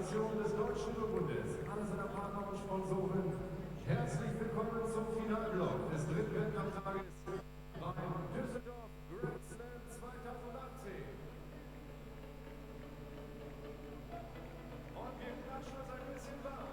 Präsentation des Deutschen Judo-Bundes, alle seiner Partner und Sponsoren. Herzlich willkommen zum Finalblock des dritten Wettkampftages beim Düsseldorf Grand Slam 2018. Und wir klatschen uns ein bisschen warm.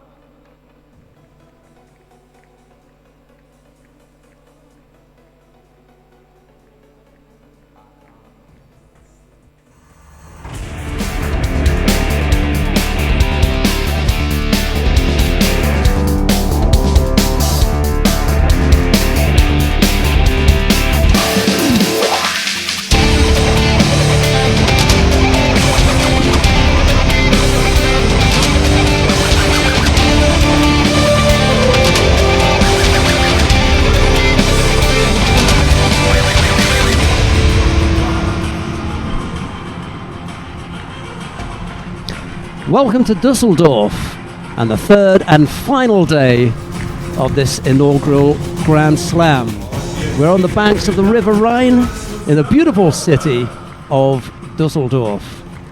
Welcome to Düsseldorf and the third and final day of this inaugural Grand Slam. We're on the banks of the River Rhine in the beautiful city of Düsseldorf,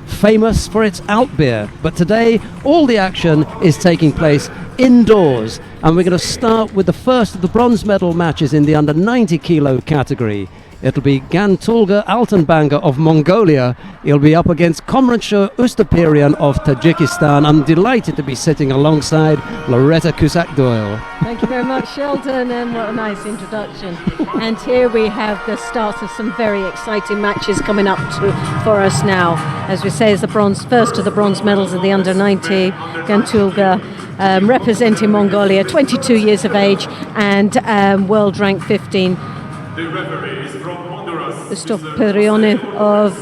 famous for its Altbier, but today all the action is taking place indoors, and we're going to start with the first of the bronze medal matches in the under 90 kilo category. It'll be Gantulga Altenbanger of Mongolia. He'll be up against Komransho Ustapirian of Tajikistan. I'm delighted to be sitting alongside Loretta Cusack-Doyle. Thank you very much, Sheldon, and what a nice introduction. And here we have the start of some very exciting matches coming up for us now. As we say, is the first of the bronze medals of the under 90. Gantulga representing Mongolia, 22 years of age and world rank 15. Ustapirian of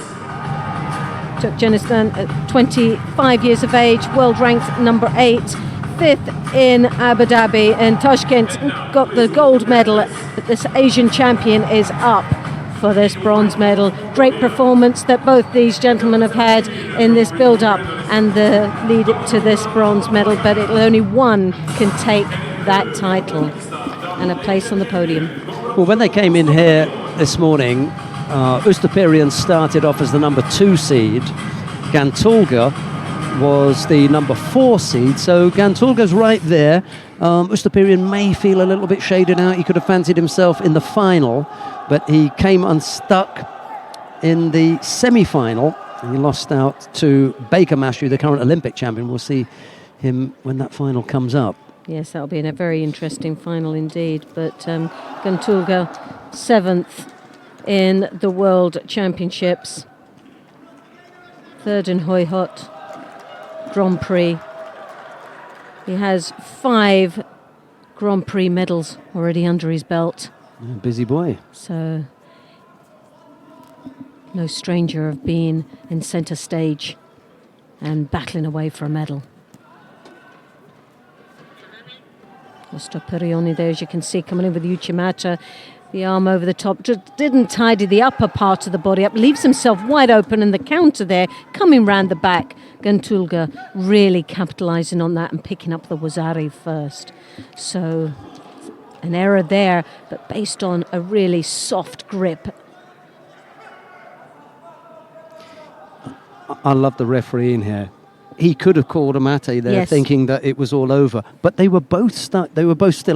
Turkmenistan, 25 years of age, world ranked number 8, fifth in Abu Dhabi, and Tashkent got the gold medal, but this Asian champion is up for this bronze medal. Great performance that both these gentlemen have had in this build-up and the lead to this bronze medal, but only one can take that title and a place on the podium. Well, when they came in here this morning, Ustapirian started off as the number 2 seed. Gantulga was the number 4 seed, so Gantulga's right there. Ustapirian may feel a little bit shaded out. He could have fancied himself in the final, but he came unstuck in the semi-final, and he lost out to Baker Mashu, the current Olympic champion. We'll see him when that final comes up. Yes, that'll be a very interesting final indeed, but Gantulga 7th in the World Championships, 3rd in Hoi Hot Grand Prix. He has 5 Grand Prix medals already under his belt. Yeah, busy boy. So, no stranger of being in centre stage and battling away for a medal. Ustapirian there, as you can see, coming in with Uchimata. The arm over the top, just didn't tidy the upper part of the body up, leaves himself wide open, and the counter there coming round the back. Gantulga really capitalising on that and picking up the wazari first. So an error there, but based on a really soft grip. I love the referee in here. He could have called a mate there, yes, thinking that it was all over, but they were both still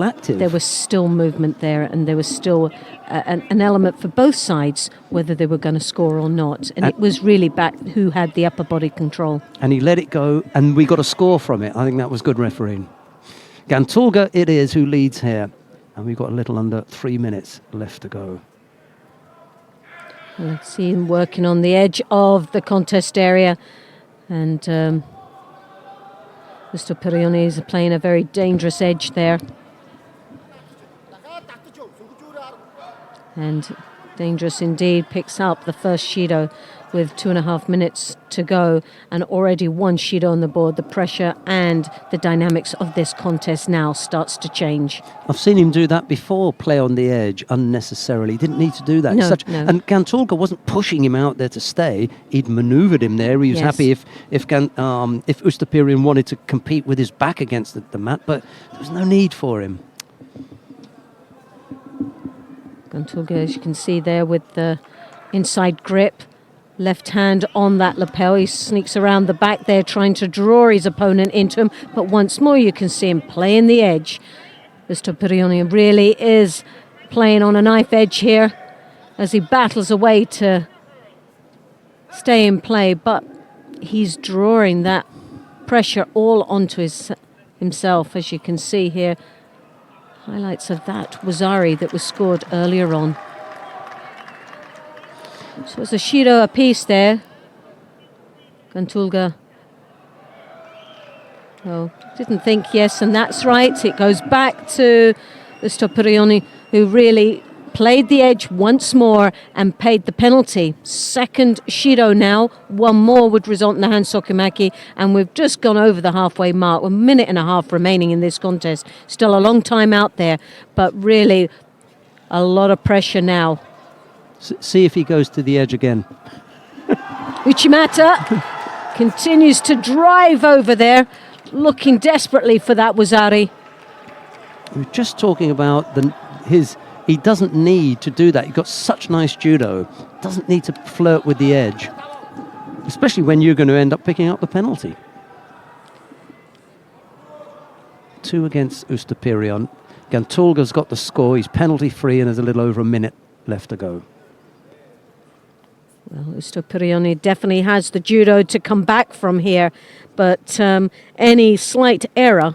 active. There was still movement there, and there was still an element for both sides whether they were going to score or not, and it was really back who had the upper body control. And he let it go, and we got a score from it. I think that was good refereeing. Gantulga it is who leads here, and we've got a little under 3 minutes left to go. Let's see him working on the edge of the contest area. And Ustapirian is playing a very dangerous edge there. And dangerous indeed, picks up the first Shido with 2.5 minutes to go, and already one Shido on the board. The pressure and the dynamics of this contest now starts to change. I've seen him do that before, play on the edge unnecessarily. He didn't need to do that. No. And Gantulga wasn't pushing him out there to stay. He'd manoeuvred him there. He was happy if Ustapirian wanted to compete with his back against the mat, but there was no need for him. Gantulga, as you can see there, with the inside grip, Left hand on that lapel. He sneaks around the back there trying to draw his opponent into him. But once more you can see him playing the edge. Stupirioni really is playing on a knife edge here as he battles away to stay in play. But he's drawing that pressure all onto himself, as you can see here. Highlights of that Wazari that was scored earlier on. So it's a Judo apiece there. Gantulga. Oh, didn't think, yes, and that's right. It goes back to Stupirioni, who really played the edge once more and paid the penalty. Second Judo now. One more would result in the hand Sokimaki, and we've just gone over the halfway mark. 1 minute and a half remaining in this contest. Still a long time out there, but really a lot of pressure now. See if he goes to the edge again. Uchimata continues to drive over there, looking desperately for that Wazari. We were just talking about he doesn't need to do that. You've got such nice judo. Doesn't need to flirt with the edge, especially when you're going to end up picking up the penalty. 2 against Ustupirion. Gantulga's got the score. He's penalty free and there's a little over a minute left to go. Well, Stupirioni definitely has the judo to come back from here, but any slight error,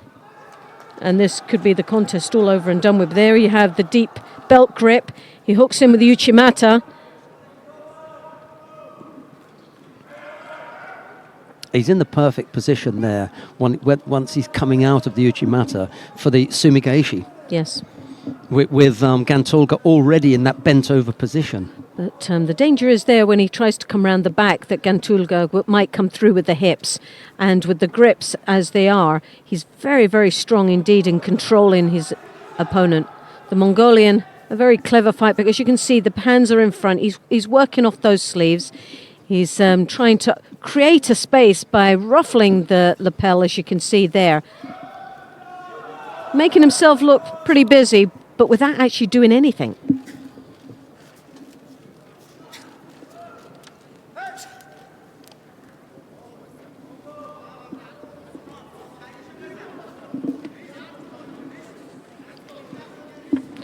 and this could be the contest all over and done with. There you have the deep belt grip. He hooks in with the Uchimata. He's in the perfect position there once he's coming out of the Uchimata for the Sumigaishi. Yes. With Gantulga already in that bent over position. But the danger is there when he tries to come round the back that Gantulga might come through with the hips. And with the grips as they are, he's very, very strong indeed in controlling his opponent. The Mongolian, a very clever fight because you can see the hands are in front. He's working off those sleeves. He's trying to create a space by ruffling the lapel, as you can see there. Making himself look pretty busy, but without actually doing anything.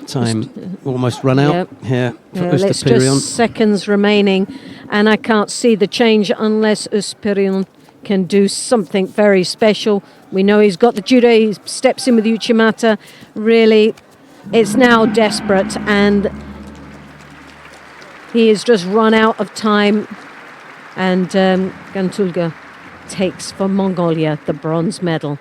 Time almost run out here for Let's Ustupirion. just seconds remaining, and I can't see the change unless Ustupirion can do something very special. We know he's got the judo, he steps in with the Uchimata. Really, it's now desperate, and he has just run out of time. And Gantulga takes for Mongolia the bronze medal.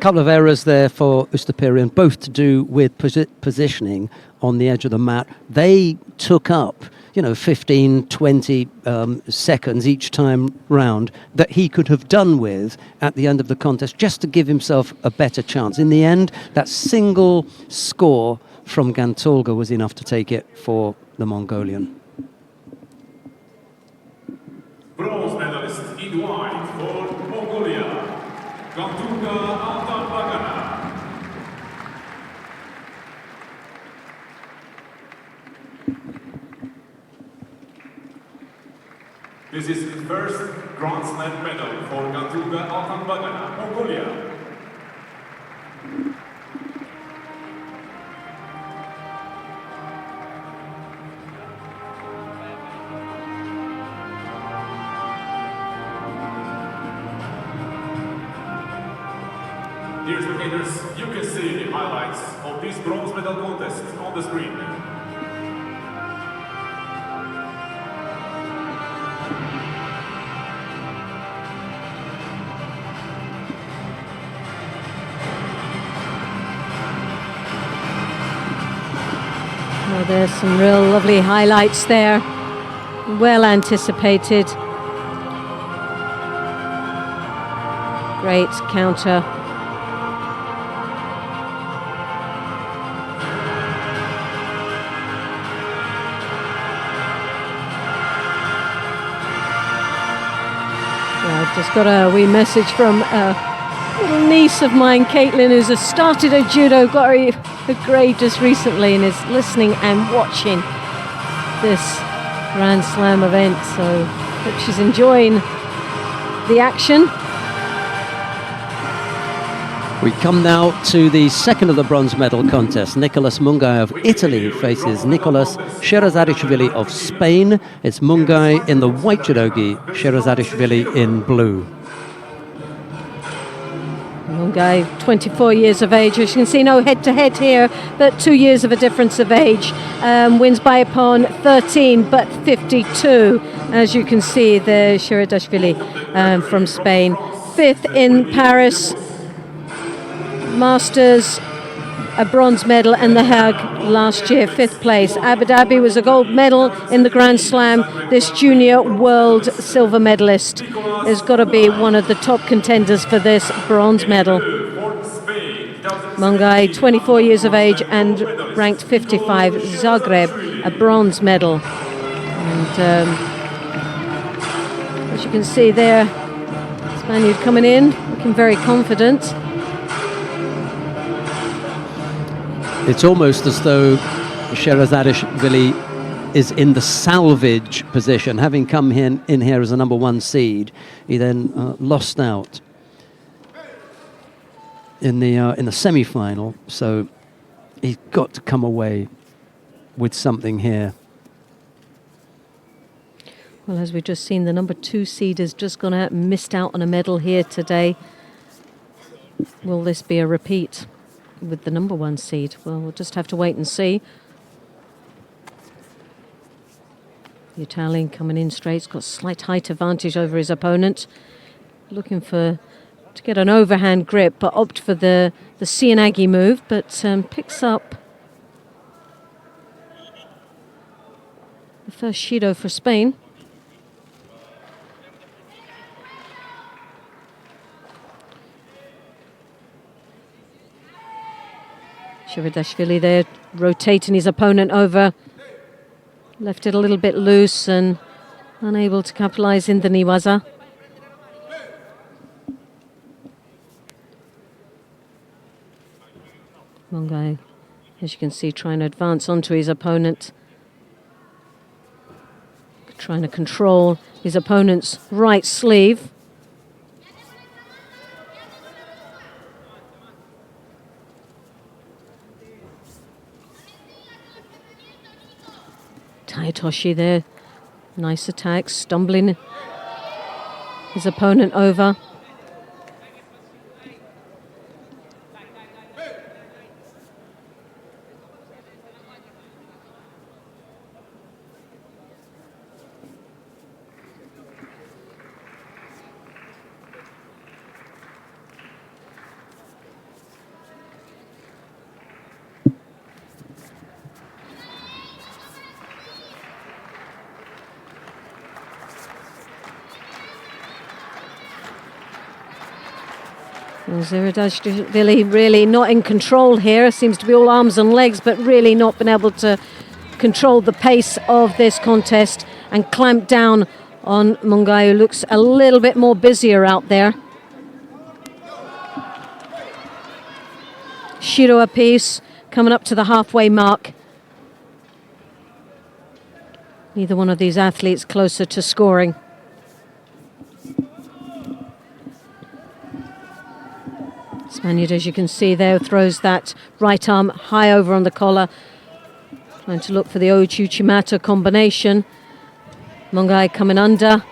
Couple of errors there for Ustupirion, both to do with positioning on the edge of the mat. They took up 15, 20 seconds each time round that he could have done with at the end of the contest just to give himself a better chance. In the end, that single score from Gantulga was enough to take it for the Mongolian. Bronze medalist in white for Mongolia, Gantulga. This is the first Grand Slam medal for Gantulga Altanbagana, Mongolia. Dear spectators, you can see the highlights of this bronze medal contest on the screen. Well, there's some real lovely highlights there. Well anticipated. Great counter. Yeah, I've just got a wee message from a little niece of mine, Caitlin, who's started a judo, got her grade just recently, and is listening and watching this Grand Slam event. So Hope she's enjoying the action. We come now to the second of the bronze medal contest. Nicolas Mungai of Italy faces Nicolas Sherazadishvili of Spain. It's Mungai in the white judogi, Sherazadishvili in blue. Mungai, 24 years of age. As you can see, no head-to-head here, but 2 years of a difference of age. Wins by upon 13, but 52. As you can see, the Sherazadishvili from Spain. 5th in Paris Masters, a bronze medal, and The Hague last year, 5th place. Abu Dhabi was a gold medal in the Grand Slam. This junior world silver medalist has got to be one of the top contenders for this bronze medal. Mungai, 24 years of age and ranked 55. Zagreb, a bronze medal. And as you can see there, Spaniard coming in, looking very confident. It's almost as though Sherazadishvili is in the salvage position. Having come in here as a number 1 seed, he then lost out in the semi-final. So he's got to come away with something here. Well, as we've just seen, the number 2 seed has just gone out and missed out on a medal here today. Will this be a repeat with the number 1 seed? Well, we'll just have to wait and see. The Italian coming in straight. He's got slight height advantage over his opponent. Looking to get an overhand grip, but opt for the Cianagi move, but picks up the first Judo for Spain. Sherazadishvili there rotating his opponent over. Left it a little bit loose and unable to capitalize in the Niwaza. Mungai, as you can see, trying to advance onto his opponent. Trying to control his opponent's right sleeve. Taitoshi there, nice attack, stumbling his opponent over. Sherazadishvili really not in control here. Seems to be all arms and legs, but really not been able to control the pace of this contest and clamp down on Mungai, who looks a little bit more busier out there. Shiro apiece, coming up to the halfway mark. Neither one of these athletes closer to scoring. Spaniard, as you can see there, throws that right arm high over on the collar, trying to look for the Oichi-Uchimata combination. Mungai coming under,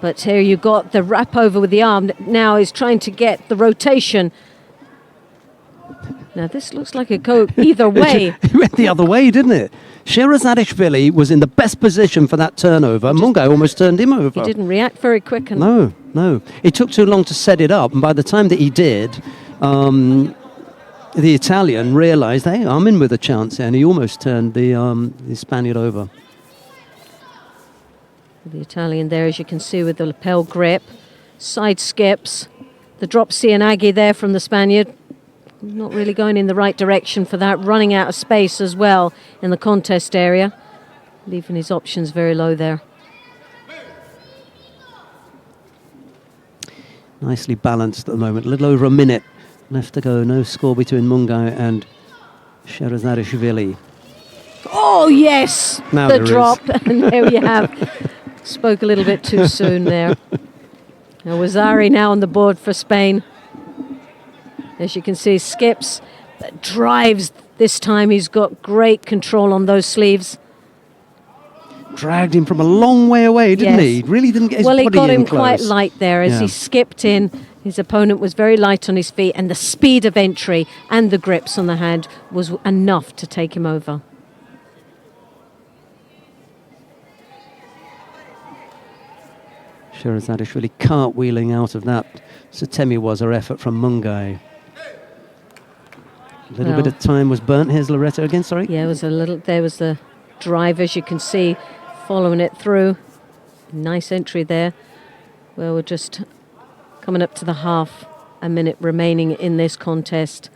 but here you got the wrap over with the arm. Now he's trying to get the rotation. Now this looks like it go either way. It went the other way, didn't it? Sherazadishvili was in the best position for that turnover. Mungai almost turned him over. He didn't react very quick. No. It took too long to set it up, and by the time that he did, the Italian realised, hey, I'm in with a chance, and he almost turned the Spaniard over. The Italian there, as you can see, with the lapel grip, side skips, the drop Cianagi there from the Spaniard. Not really going in the right direction for that, running out of space as well in the contest area, leaving his options very low there. Nicely balanced at the moment, a little over a minute left to go. No score between Mungai and Sherazadishvili. Oh yes, now the drop, and there you have spoke a little bit too soon there. Now Wazari now on the board for Spain. As you can see, skips, but drives this time. He's got great control on those sleeves. Dragged him from a long way away, didn't he? Really didn't get his body in close. Well, he got him quite light there as he skipped in. His opponent was very light on his feet, and the speed of entry and the grips on the hand was enough to take him over. Sherazadishvili cartwheeling out of that Setemi-waza effort from Mungai. A little bit of time was burnt. Here's Loretta again, sorry. Yeah, it was a little. There was the drive, as you can see, following it through. Nice entry there. Well, we're just coming up to the half a minute remaining in this contest.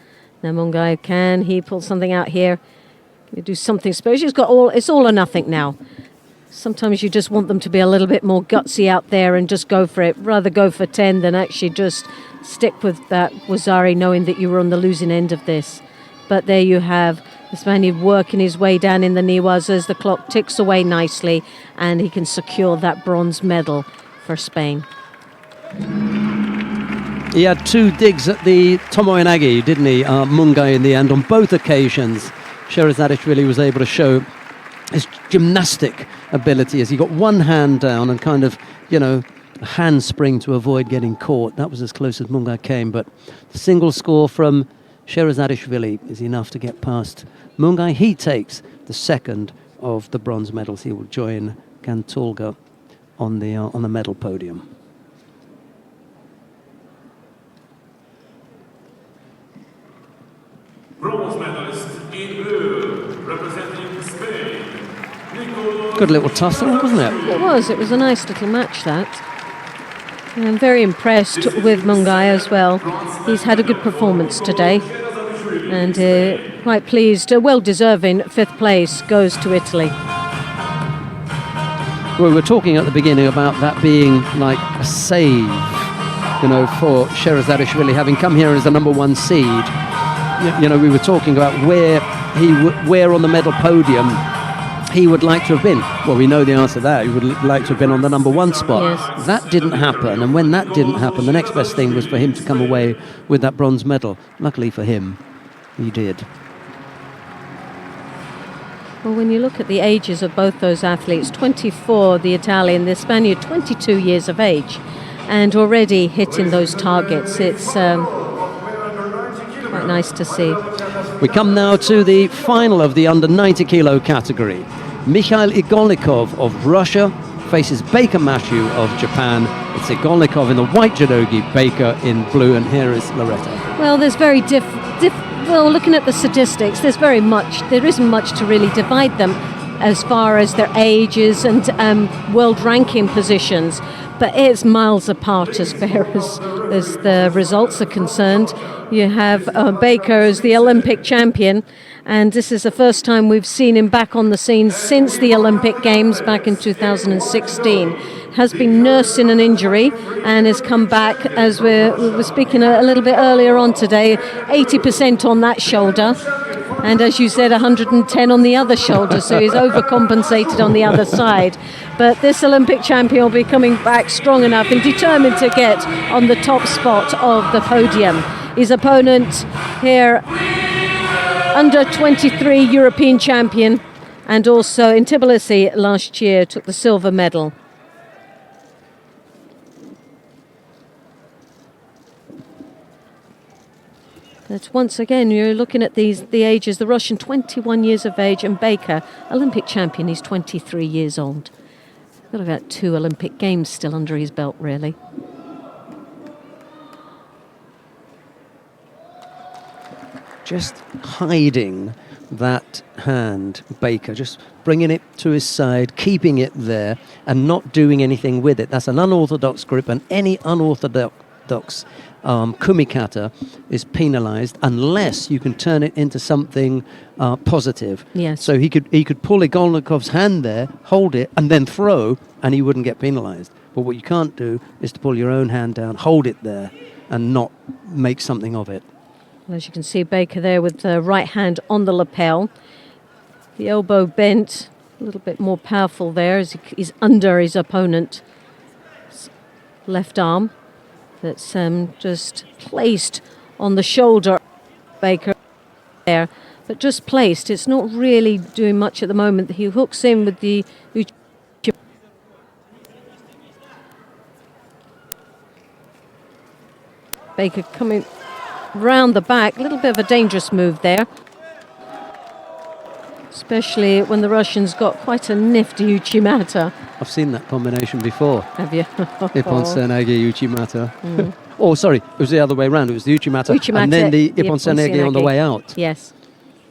Now Mungai, can he pull something out here? Can he do something special? It's all or nothing now. Sometimes you just want them to be a little bit more gutsy out there and just go for it. Rather go for 10 than actually just stick with that Wazari, knowing that you were on the losing end of this. But there you have the Spaniard working his way down in the Niwas as the clock ticks away nicely, and he can secure that bronze medal for Spain. He had 2 digs at the Tomoe-nage, didn't he, Mungai, in the end. On both occasions, Sherazadishvili was able to show his gymnastic ability as he got one hand down and kind of, a handspring to avoid getting caught. That was as close as Mungai came, but the single score from Sherazadishvili is enough to get past Mungai. He takes the second of the bronze medals. He will join Gantolga on the medal podium. Bronze medalist in blue, representing Spain. Good little tussle, wasn't it? It was. It was a nice little match, that. I'm very impressed with Mungai as well. He's had a good performance today, and quite pleased. A well-deserving 5th place goes to Italy. Well, we were talking at the beginning about that being like a save, for Sherazadishvili having come here as the number 1 seed. We were talking about where on the medal podium he would like to have been. Well, we know the answer to that. He would like to have been on the number 1 spot. Yes. That didn't happen, and when that didn't happen, the next best thing was for him to come away with that bronze medal. Luckily for him, he did. Well, when you look at the ages of both those athletes, 24, the Italian, the Spaniard, 22 years of age, and already hitting those targets. It's quite nice to see. We come now to the final of the under 90 kilo category. Mikhail Igolnikov of Russia faces Baker Mashu of Japan. It's Igolnikov in the white judogi, Baker in blue, and here is Loretta. Well, there's very well, looking at the statistics, there isn't much to really divide them as far as their ages and world ranking positions, but it's miles apart as far as the results are concerned. You have Baker as the Olympic champion, and this is the first time we've seen him back on the scene since the Olympic Games back in 2016. Has been nursing an injury and has come back, as we were speaking a little bit earlier on today, 80% on that shoulder, and as you said, 110 on the other shoulder, so he's overcompensated on the other side. But this Olympic champion will be coming back strong enough and determined to get on the top spot of the podium. His opponent here, under 23 European champion, and also in Tbilisi last year took the silver medal. But once again, you're looking at the ages. The Russian, 21 years of age, and Baker, Olympic champion, he's 23 years old. Got about 2 Olympic Games still under his belt, really. Just hiding that hand, Baker, just bringing it to his side, keeping it there, and not doing anything with it. That's an unorthodox grip, and any unorthodox kumikata is penalised unless you can turn it into something positive. Yes. So he could pull Igolnikov's hand there, hold it, and then throw, and he wouldn't get penalised. But what you can't do is to pull your own hand down, hold it there, and not make something of it. Well, as you can see, Baker there with the right hand on the lapel, the elbow bent, A little bit more powerful there as he's under his opponent's left arm. That's just placed on the shoulder. Baker there, but just placed. It's not really doing much at the moment. He hooks in with the Baker coming round the back. A little bit of a dangerous move there, especially when the Russians got quite a nifty Uchimata. I've seen that combination before. Have you? Ippon Senege Uchimata. Oh, sorry, it was the other way around. It was the Uchimata and then the Ippon Senege on the way out. Yes.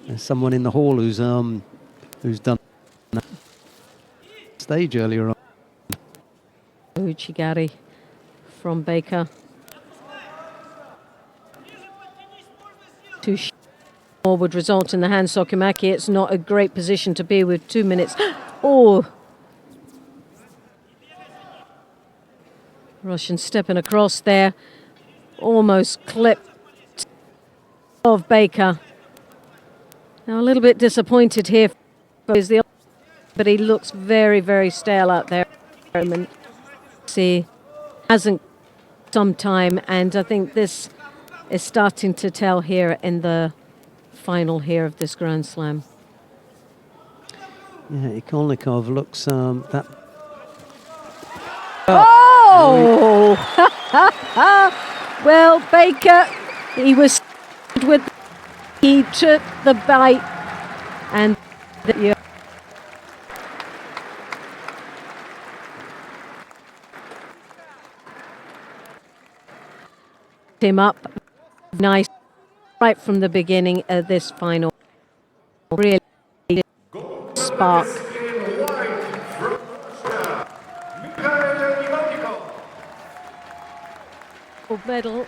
There's someone in the hall who's done that stage earlier on. Uchigari from Baker. Too more would result in the hand Sokumaki. It's not a great position to be with 2 minutes. Oh! Russian stepping across there. Almost clipped of Baker. Now a little bit disappointed here, but he looks very, very stale out there. See, hasn't some time, and I think this is starting to tell here in the final here of this Grand Slam. Yeah, Ikolnikov looks that. Oh! Well, Baker, he was with. He took the bite, and him up nice right from the beginning of this final. Really spark. Gold medal.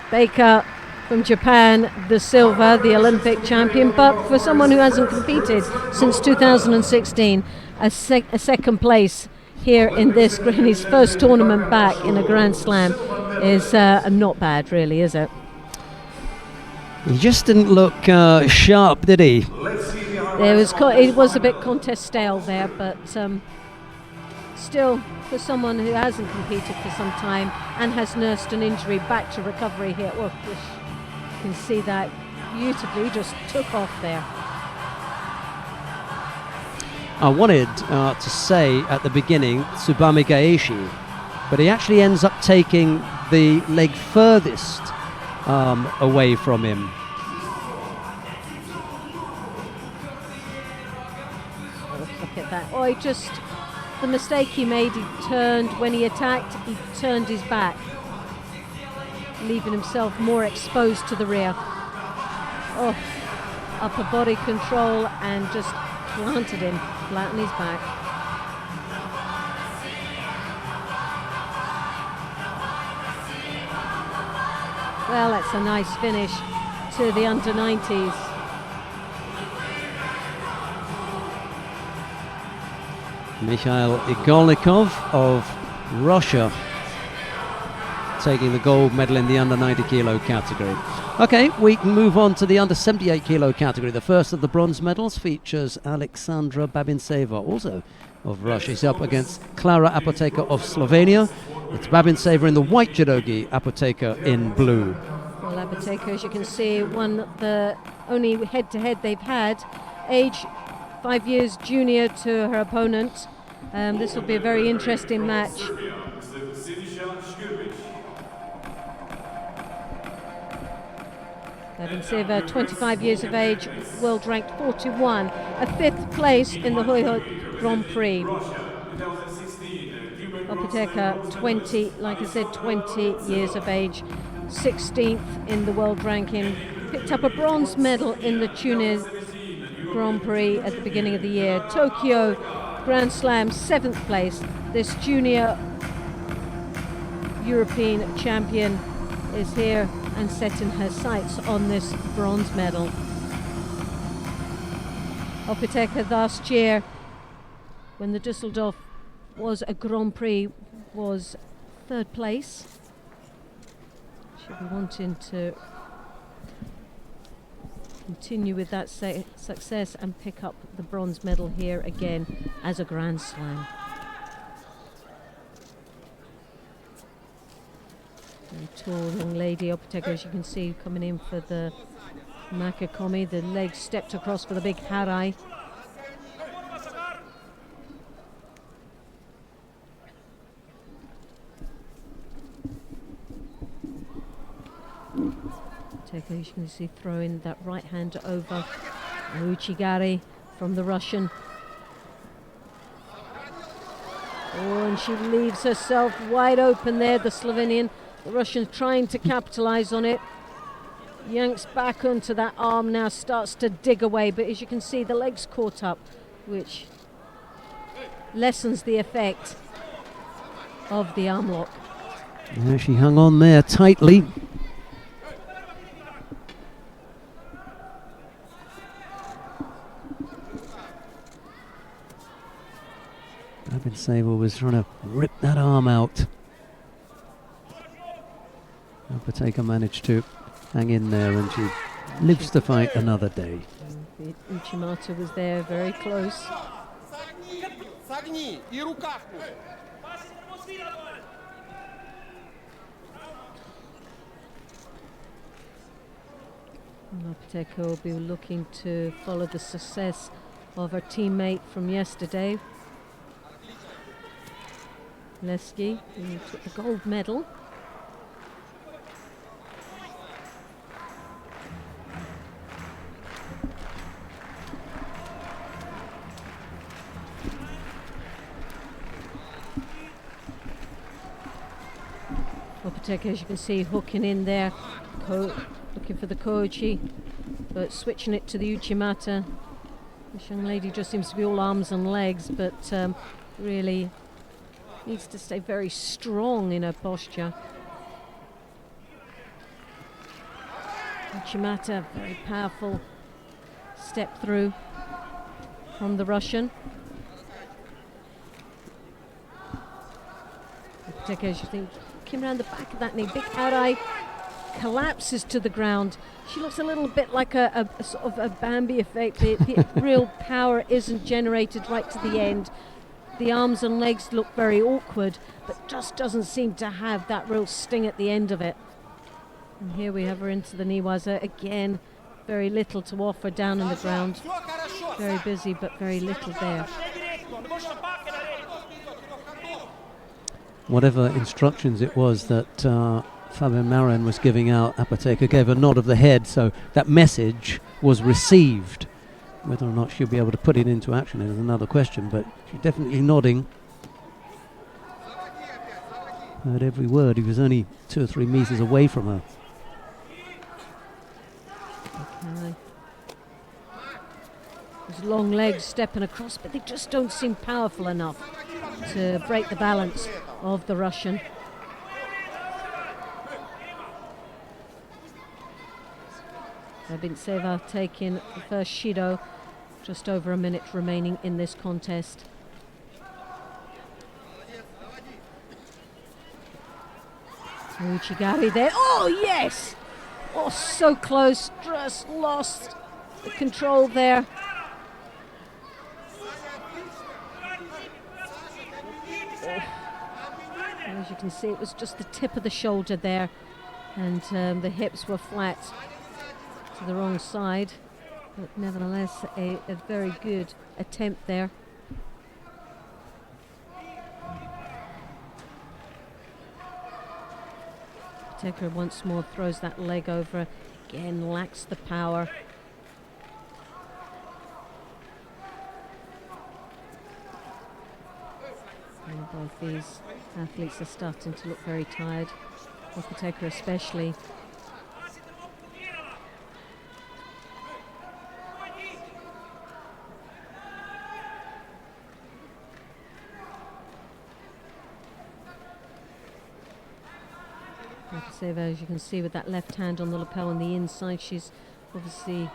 Baker from Japan, the silver, the Olympic champion, but for someone who hasn't competed since 2016, a second place here in his first tournament back in a Grand Slam is not bad, really, is it? He just didn't look sharp, did he? It was a bit contest stale there, but still, for someone who hasn't competed for some time and has nursed an injury, back to recovery here. Well, you can see that beautifully, just took off there. I wanted to say at the beginning Tsubame Gaeshi, but he actually ends up taking the leg furthest away from him. Look at that. Oh, the mistake he made, he turned, when he attacked, he turned his back, leaving himself more exposed to the rear. Oh, upper body control and just planted him flat on his back. Well, that's a nice finish to the under-90s. Mikhail Igolnikov of Russia taking the gold medal in the under 90 kilo category. Okay, we can move on to the under 78 kilo category. The first of the bronze medals features Alexandra Babintseva, also of Russia. She's up against Klara Apoteka of Slovenia. It's Babintseva in the white judogi, Apoteka in blue. Well, Apoteka, as you can see, won the only head-to-head they've had. Age 5 years junior to her opponent. This will be a very interesting match. Babintseva, 25 years of age, world ranked 41, a 5th place in the Hoi Grand Prix. Apoteka, 20, like I said, 20 years of age, 16th in the world ranking. Picked up a bronze medal in the Tunis Grand Prix at the beginning of the year. Tokyo Grand Slam, 7th place. This junior European champion is here and setting her sights on this bronze medal. Apoteka last year, when the Düsseldorf was a Grand Prix, was 3rd place. She'll be wanting to continue with that success and pick up the bronze medal here again as a Grand Slam. Very tall young lady, Opeteka, as you can see, coming in for the Makakomi. The legs stepped across for the big harai. Opeteka, as you can see, throwing that right hand over Uchigari from the Russian. Oh, and she leaves herself wide open there, the Slovenian. The Russian trying to capitalize on it. Yanks back onto that arm now, starts to dig away, but as you can see, the legs caught up, which lessens the effect of the arm lock. Yeah, she hung on there tightly. Sable was trying to rip that arm out. Opeteka managed to hang in there, and she lives to fight another day. Uchimata was there, very close. Opeteka will be looking to follow the success of her teammate from yesterday, Leski, who took the gold medal. Opeteka, as you can see, hooking in there, looking for the Koichi, but switching it to the Uchimata. This young lady just seems to be all arms and legs, but really needs to stay very strong in her posture. Uchimata, very powerful step through from the Russian. Opeteka, as you think, came around the back of that knee, big harai, collapses to the ground. She looks a little bit like a sort of a Bambi effect. The real power isn't generated right to the end. The arms and legs look very awkward, but just doesn't seem to have that real sting at the end of it. And here we have her into the Niwaza again. Very little to offer down in the ground. Very busy, but very little there. Whatever instructions it was that Fabian Marin was giving out, Opeteka gave a nod of the head, so that message was received. Whether or not she'll be able to put it into action is another question, but she's definitely nodding. Heard every word. He was only 2 or 3 meters away from her. Okay. Those long legs stepping across, but they just don't seem powerful enough to break the balance of the Russian. Bintseva taking the first Shido, just over a minute remaining in this contest. Uchigari there. Oh, yes! Oh, so close. Just lost the control there. Oh. As you can see, it was just the tip of the shoulder there, and the hips were flat to the wrong side, but nevertheless a very good attempt there. Opeteka once more throws that leg over, again lacks the power. And both these athletes are starting to look very tired, Opeteka especially. As you can see with that left hand on the lapel on the inside, she's obviously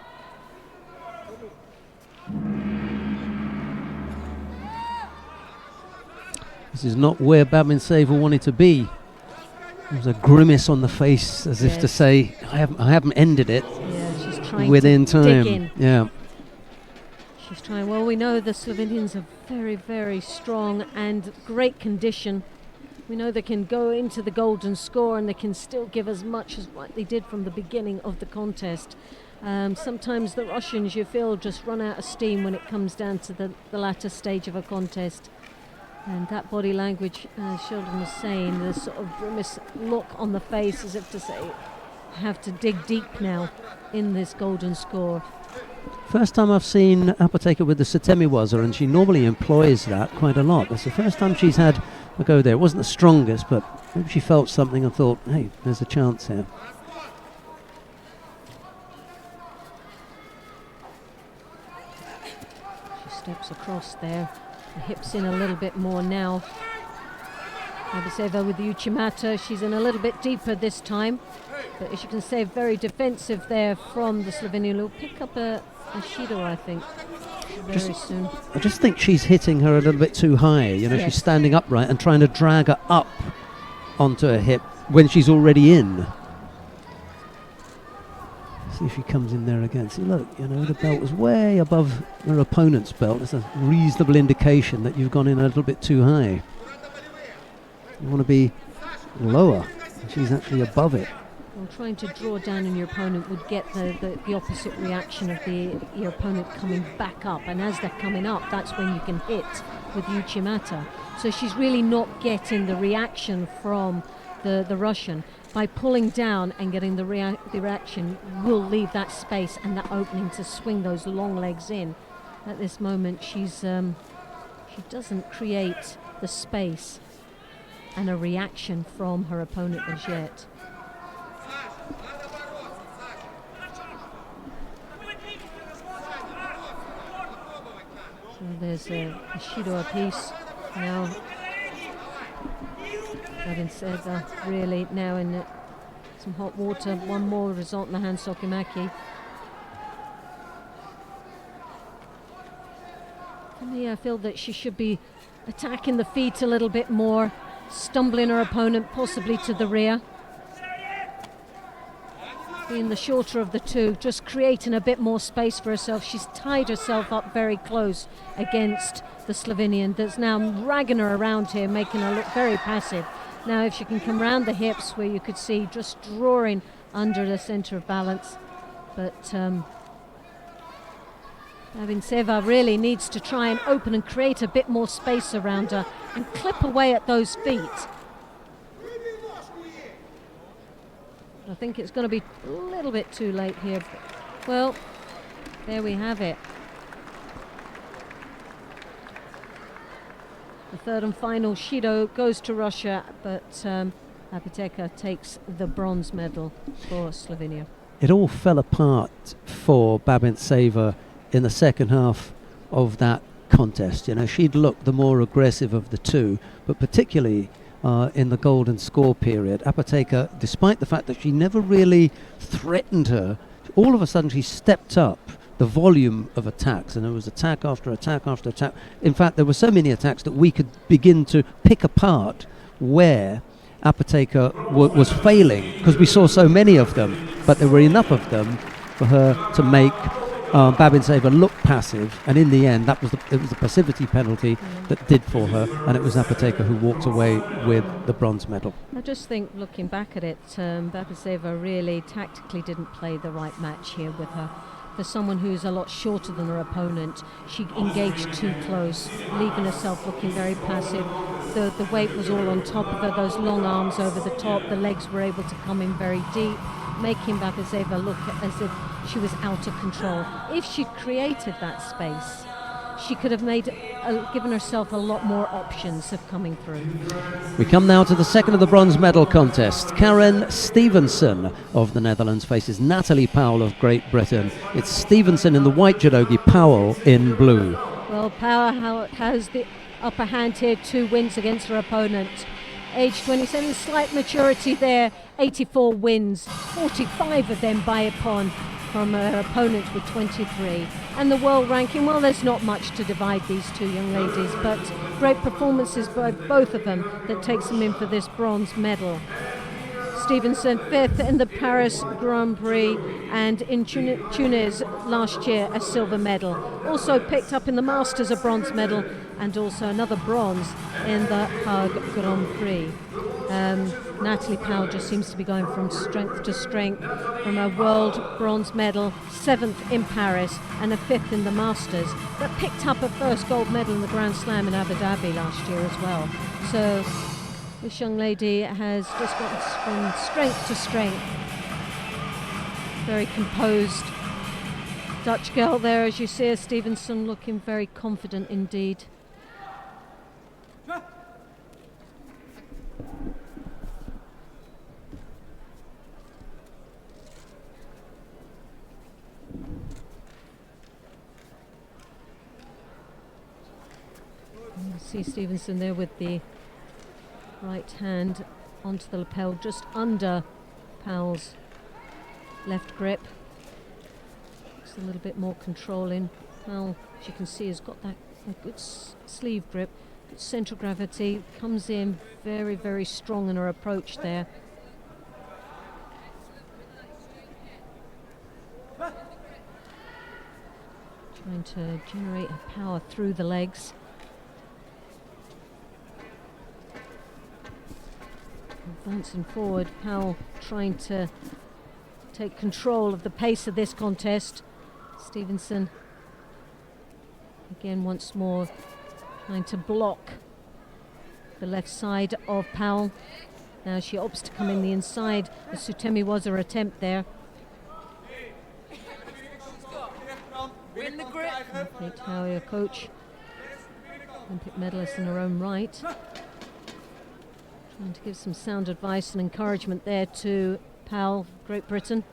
this is not where Babintseva wanted to be. There was a grimace on the face, as if to say, I haven't ended it. Yeah, she's trying within to time. dig in. Yeah. She's trying. Well, we know the Slovenians are very, very strong and great condition. We know they can go into the golden score and they can still give as much as what they did from the beginning of the contest. Sometimes the Russians, you feel, just run out of steam when it comes down to the latter stage of a contest. And that body language, as Sheldon was saying, the sort of grimace look on the face as if to say, I have to dig deep now in this golden score. First time I've seen Apoteka with the Setemiwaza, and she normally employs that quite a lot. That's the first time she's had a go there. It wasn't the strongest, but maybe she felt something and thought, hey, there's a chance here. She steps across there, the hips in a little bit more now. Abiseva with the Uchimata, she's in a little bit deeper this time, but as you can say, very defensive there from the Slovenian. Will pick up a Shido, I think, very soon. I just think she's hitting her a little bit too high. You know, she's standing upright and trying to drag her up onto her hip when she's already in. See if she comes in there again. See, look, you know, the belt was way above her opponent's belt. It's a reasonable indication that you've gone in a little bit too high. You want to be lower. She's actually above it. Well, trying to draw down on your opponent would get the opposite reaction of your opponent coming back up, and as they're coming up, that's when you can hit with Uchimata. So she's really not getting the reaction from the Russian. By pulling down and getting the reaction, will leave that space and that opening to swing those long legs in. At this moment, she doesn't create the space and a reaction from her opponent as yet. So there's a Shido apiece now. Having said that, really now in some hot water. One more result in the hand Sokimaki. For me, I feel that she should be attacking the feet a little bit more, stumbling her opponent possibly to the rear. Being the shorter of the two, just creating a bit more space for herself. She's tied herself up very close against the Slovenian that's now dragging her around here, making her look very passive. Now if she can come round the hips where you could see just drawing under the centre of balance. But Seva really needs to try and open and create a bit more space around her and clip away at those feet. I think it's going to be a little bit too late here. Well, there we have it. The third and final Shido goes to Russia, but Apoteka takes the bronze medal for Slovenia. It all fell apart for Babintseva in the second half of that contest. You know, she'd looked the more aggressive of the two, but particularly in the golden score period, Apoteka, despite the fact that she never really threatened her, all of a sudden she stepped up the volume of attacks, and there was attack after attack after attack. In fact, there were so many attacks that we could begin to pick apart where Apoteka was failing, because we saw so many of them, but there were enough of them for her to make Babintseva look passive, and in the end it was the passivity penalty that did for her, and it was Apoteka who walked away with the bronze medal. I just think, looking back at it, Babintseva really tactically didn't play the right match here with her. For someone who's a lot shorter than her opponent, she engaged too close, leaving herself looking very passive. The weight was all on top of her, those long arms over the top, the legs were able to come in very deep, making Babintseva look as if she was out of control. If she'd created that space, she could have given herself a lot more options of coming through. We come now to the second of the bronze medal contest. Karen Stevenson of the Netherlands faces Natalie Powell of Great Britain. It's Stevenson in the white judogi, Powell in blue. Well, Powell has the upper hand here, 2 wins against her opponent. Age 27, slight maturity there, 84 wins, 45 of them by a pon from her opponent with 23. And the world ranking, well, there's not much to divide these two young ladies, but great performances by both of them that takes them in for this bronze medal. Stevenson, 5th in the Paris Grand Prix, and in Tunis last year a silver medal. Also picked up in the Masters a bronze medal, and also another bronze in the Hague Grand Prix. Natalie Powell just seems to be going from strength to strength, from a world bronze medal, 7th in Paris and a 5th in the Masters, but picked up a first gold medal in the Grand Slam in Abu Dhabi last year as well. So this young lady has just gone from strength to strength. Very composed Dutch girl there, as you see her, Stevenson, looking very confident indeed. You see Stevenson there with the right hand onto the lapel, just under Powell's left grip. It's a little bit more controlling. Powell, as you can see, has got that good sleeve grip, good central gravity, comes in very, very strong in her approach there. Trying to generate her power through the legs. Advancing forward, Powell trying to take control of the pace of this contest. Stevenson, again once more, trying to block the left side of Powell. Now she opts to come in the inside. The Sutemi was her attempt there. Win the grip. Kate Howe, coach, Olympic medalist in her own right. Trying to give some sound advice and encouragement there to Powell, Great Britain.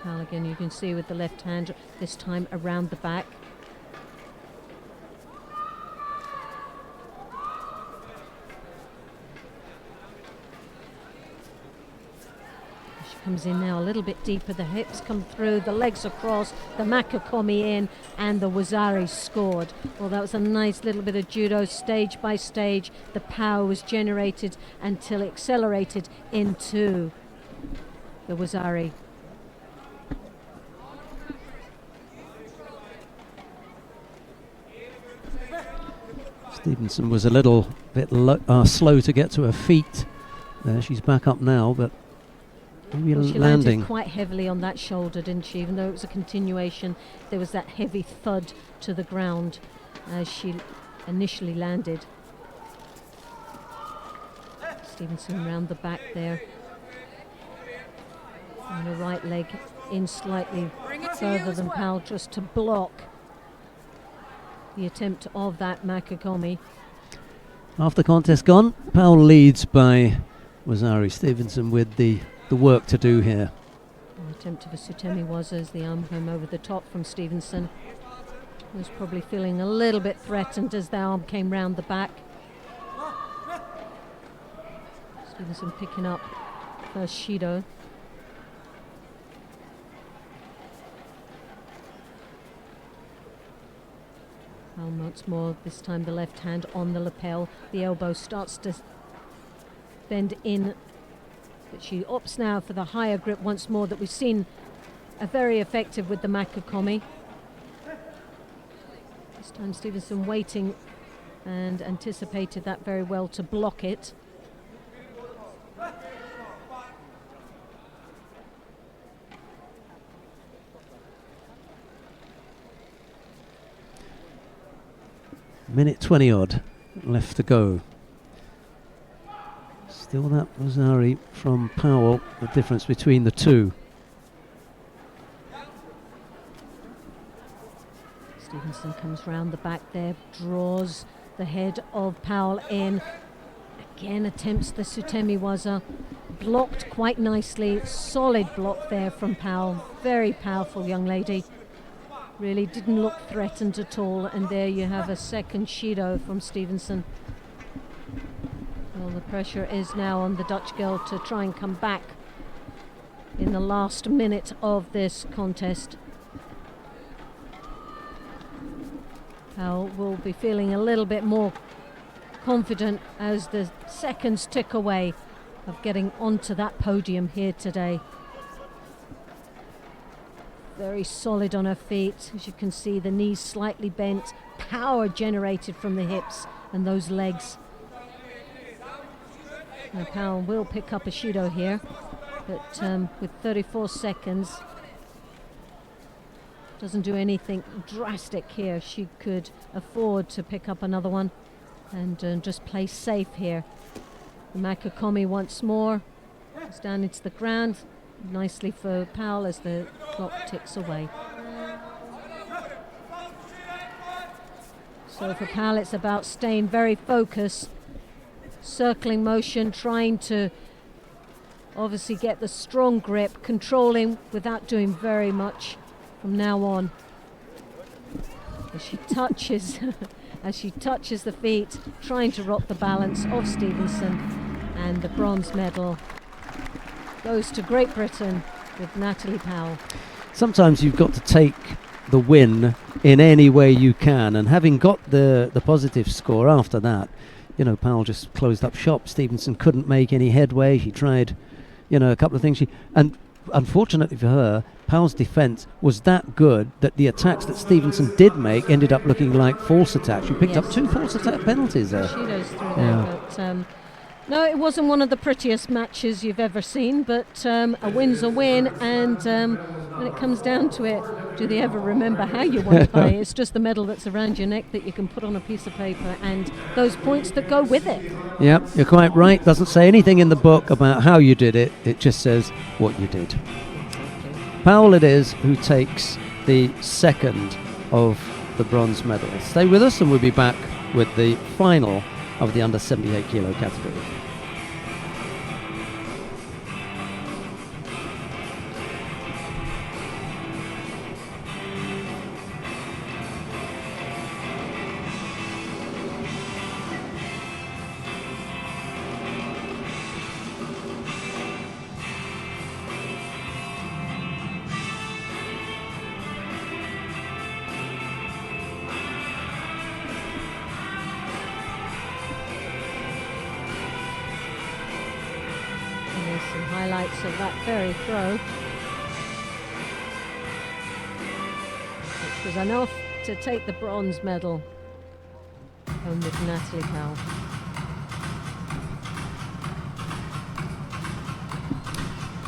Powell again, you can see with the left hand, this time around the back. She comes in now a little bit deeper, the hips come through, the legs across, the Makakomi in, and the Wazari scored. Well, that was a nice little bit of judo, stage by stage. The power was generated until it accelerated into the Wazari. Stevenson was a little bit slow to get to her feet. There, she's back up now, but maybe well, she landing landed quite heavily on that shoulder, didn't she? Even though it was a continuation, there was that heavy thud to the ground as she initially landed. Stevenson round the back there. And the right leg in slightly further than Powell, just to block the attempt of that Makakomi. Half the contest gone. Powell leads by Wazari. Stevenson with the work to do here. The attempt of a Sutemi was as the arm came over the top from Stevenson. He was probably feeling a little bit threatened as the arm came round the back. Stevenson picking up first Shido. Well, once more, this time the left hand on the lapel. The elbow starts to bend in, but she opts now for the higher grip once more that we've seen very effective with the Makakomi. This time Stevenson waiting and anticipated that very well to block it. Minute 20 odd left to go. Still that Wazari from Powell, the difference between the two. Stevenson comes round the back there, draws the head of Powell in. Again attempts the Sutemi Waza. Blocked quite nicely, solid block there from Powell. Very powerful young lady. Really didn't look threatened at all, and there you have a second Shido from Stevenson. Well, the pressure is now on the Dutch girl to try and come back in the last minute of this contest. Powell will be feeling a little bit more confident as the seconds tick away of getting onto that podium here today. Very solid on her feet. As you can see, the knees slightly bent, power generated from the hips and those legs. Now Powell will pick up a Judo here, but with 34 seconds, doesn't do anything drastic here. She could afford to pick up another one and just play safe here. The Makakomi once more goes down into the ground. Nicely for Powell as the clock ticks away. So for Powell, it's about staying very focused, circling motion, trying to obviously get the strong grip, controlling without doing very much from now on. As she touches, the feet, trying to rock the balance of Stevenson, and the bronze medal goes to Great Britain with Natalie Powell. Sometimes you've got to take the win in any way you can, and having got the positive score after that, Powell just closed up shop. Stevenson couldn't make any headway. She tried, a couple of things. And unfortunately for her, Powell's defence was that good that the attacks that Stevenson did make ended up looking like false attacks. She picked up 2 false attack penalties there. She goes through there, but no, it wasn't one of the prettiest matches you've ever seen, but a win's a win, and when it comes down to it, do they ever remember how you won by? It's just the medal that's around your neck that you can put on a piece of paper and those points that go with it. Yeah, you're quite right. Doesn't say anything in the book about how you did it. It just says what you did. Powell it is who takes the second of the bronze medal. Stay with us and we'll be back with the final of the under 78 kilo category. Some highlights of that very throw, which was enough to take the bronze medal home with Natalie Powell.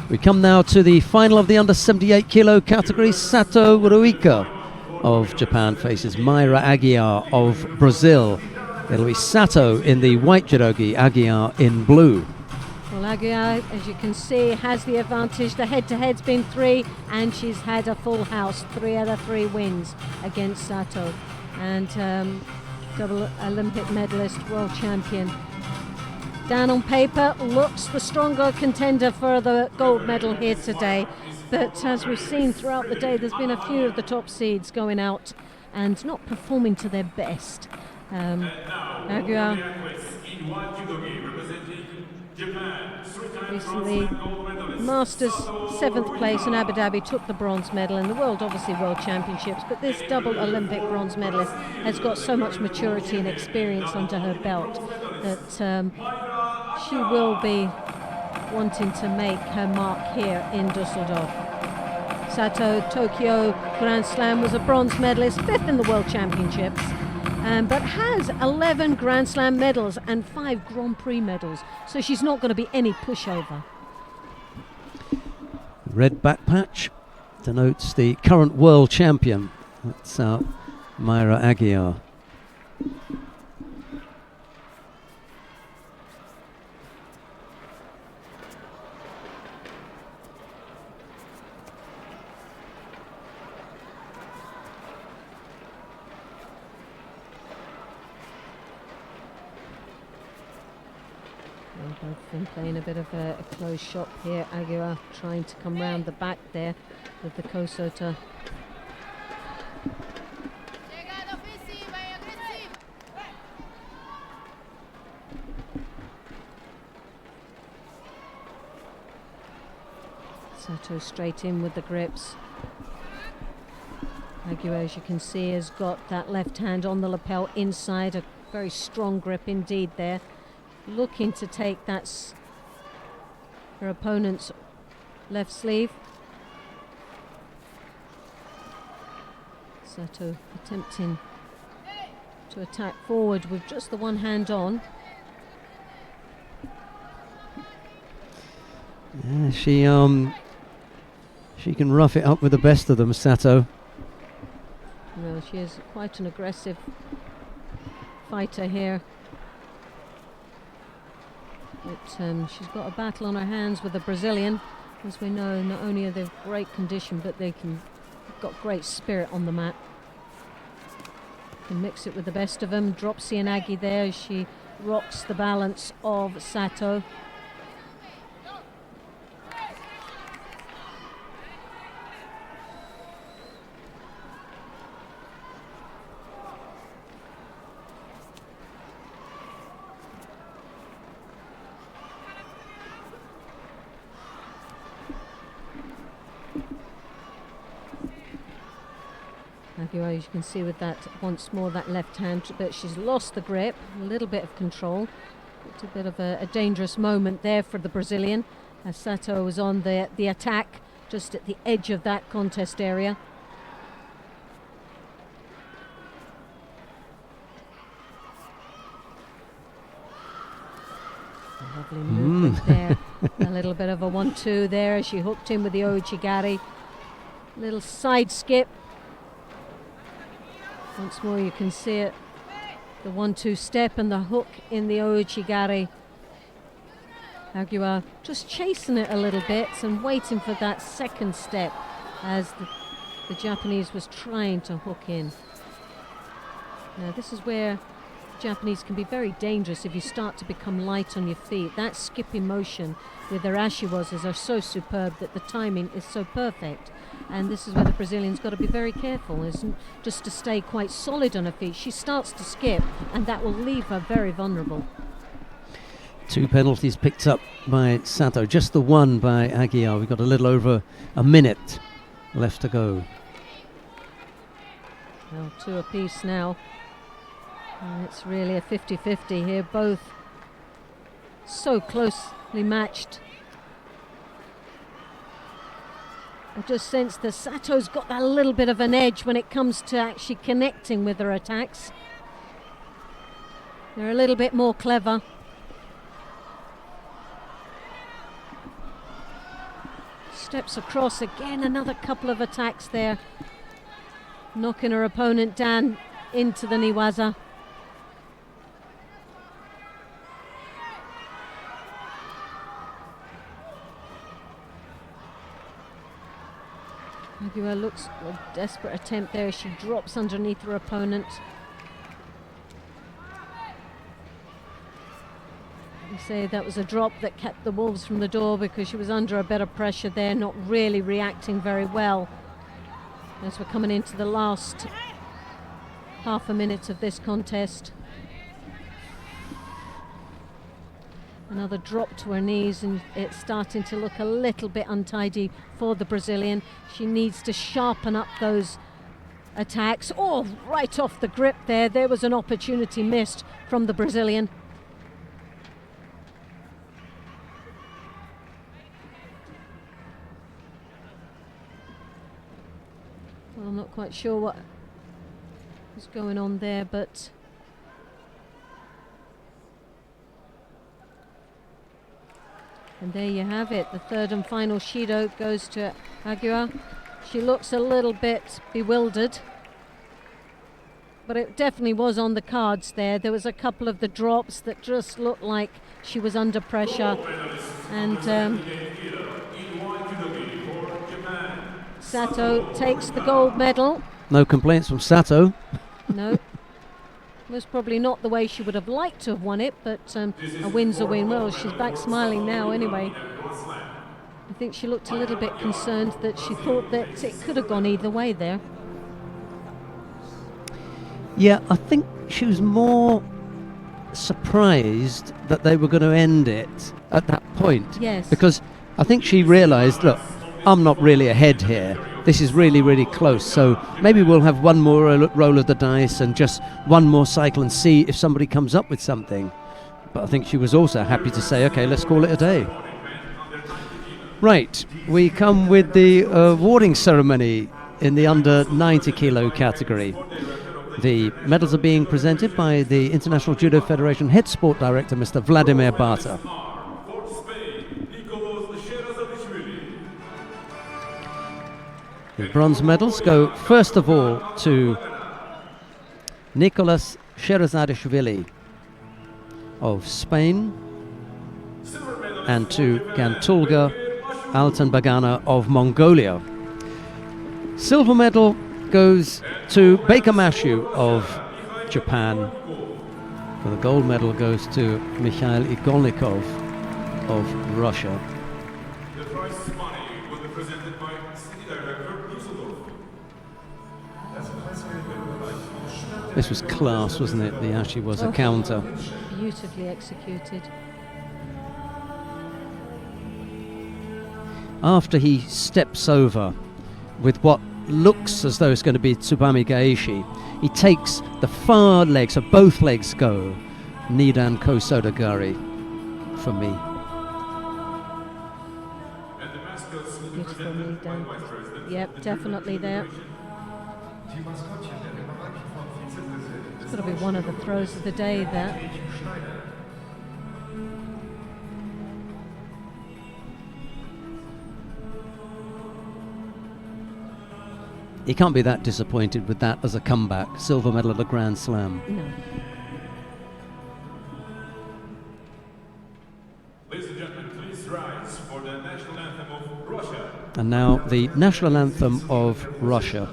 We come now to the final of the under 78 kilo category. Sato Ruika of Japan faces Mayra Aguiar of Brazil. It'll be Sato in the white judogi, Aguiar in blue. Well, Aguiar, as you can see, has the advantage. The head-to-head's been 3, and she's had a full house, 3 out of 3 wins against Sato. And double Olympic medalist, world champion. Down on paper, looks the stronger contender for the gold medal here today. But as we've seen throughout the day, there's been a few of the top seeds going out and not performing to their best. Aguiar recently Masters 7th place in Abu Dhabi, took the bronze medal in the world championships, but this double Olympic bronze medalist has got so much maturity and experience under her belt that she will be wanting to make her mark here in Düsseldorf. Sato, Tokyo Grand Slam, was a bronze medalist, 5th in the world championships, but has 11 Grand Slam medals and 5 Grand Prix medals, so she's not going to be any pushover. Red back patch denotes the current world champion. That's Mayra Aguiar. Both been playing a bit of a close shot here. Aguiar trying to come round the back there with the Kosota. Sato straight in with the grips. Aguiar, as you can see, has got that left hand on the lapel inside, a Very strong grip indeed there. Looking to take her opponent's left sleeve. Sato attempting to attack forward with just the one hand on. Yeah, she can rough it up with the best of them, Sato. No, she is quite an aggressive fighter here. But she's got a battle on her hands with the Brazilian. As we know, not only are they of great condition, but they've got great spirit on the mat. Can mix it with the best of them. Drops Cianagi there as she rocks the balance of Sato. Aguirre, as you can see with that, once more that left hand, but she's lost the grip, a little bit of control. It's a bit of a dangerous moment there for the Brazilian, as Sato was on the attack, just at the edge of that contest area. A lovely movement there, a little bit of a 1-2 there as she hooked in with the Ouchigari. Little side skip. Once more you can see it, the 1-2 step and the hook in the Ouchigari. Aguirre just chasing it a little bit and waiting for that second step as the Japanese was trying to hook in. Now this is where Japanese can be very dangerous if you start to become light on your feet. That skipping motion with their ashiwazas are so superb that the timing is so perfect. And this is where the Brazilian's got to be very careful, isn't just to stay quite solid on her feet. She starts to skip, and that will leave her very vulnerable. 2 penalties picked up by Sato, just the one by Aguirre. We've got a little over a minute left to go. Well, 2 apiece now. And it's really a 50-50 here, both so closely matched. I just sense that Sato's got that little bit of an edge when it comes to actually connecting with her attacks. They're a little bit more clever. Steps across again, another couple of attacks there. Knocking her opponent down into the Niwaza. Aguirre looks a desperate attempt there as she drops underneath her opponent. You say that was a drop that kept the Wolves from the door because she was under a bit of pressure there, not really reacting very well. As we're coming into the last half a minute of this contest. Another drop to her knees, and it's starting to look a little bit untidy for the Brazilian. She needs to sharpen up those attacks. Oh, right off the grip there. There was an opportunity missed from the Brazilian. Well, I'm not quite sure what was going on there, but and there you have it. The third and final Shido goes to Aguirre. She looks a little bit bewildered, but it definitely was on the cards there. There was a couple of the drops that just looked like she was under pressure. And Sato takes the gold medal. No complaints from Sato. No. Most probably not the way she would have liked to have won it, but a win's a win. Well, she's back smiling now anyway. I think she looked a little bit concerned that she thought that it could have gone either way there. Yeah, I think she was more surprised that they were going to end it at that point. Yes. Because I think she realised, look, I'm not really ahead here. this is really, really close. So maybe we'll have one more roll of the dice and just one more cycle and see if somebody comes up with something. But I think she was also happy to say, okay, let's call it a day. Right, we come with the awarding ceremony in the under 90 kilo category. The medals are being presented by the International Judo Federation Head Sport Director, Mr. Vladimir Barta. The bronze medals go first of all to Nicolas Sherazadishvili of Spain and to Gantulga Altanbagana of Mongolia. Silver medal goes to Baker Mashu of Japan. And the gold medal goes to Mikhail Igolnikov of Russia. The prize money will be presented by City Director Düsseldorf. This was class, wasn't it? The Ashi was a counter. Beautifully executed. After he steps over with what looks as though it's going to be Tsubami Gaeshi, he takes the far leg, so both legs go Nidan Kosodagari for me. Beautiful Nidan. Yep, definitely there. It's got to be one of the throws of the day there. He can't be that disappointed with that as a comeback. Silver medal at the Grand Slam. No. Ladies and gentlemen, please rise for the national anthem of Russia. And now the national anthem of Russia.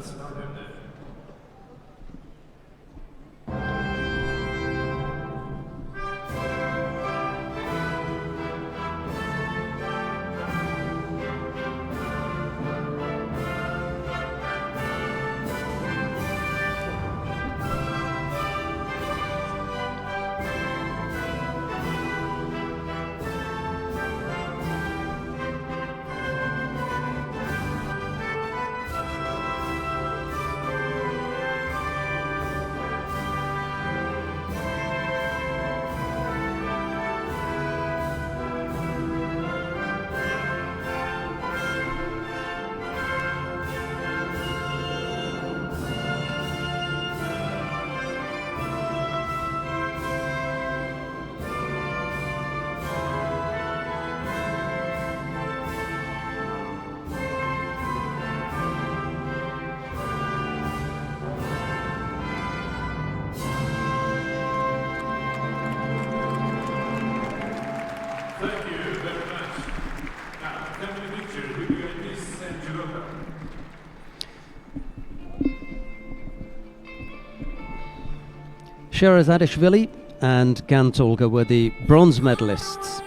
Sherazadishvili and Gantulga were the bronze medalists.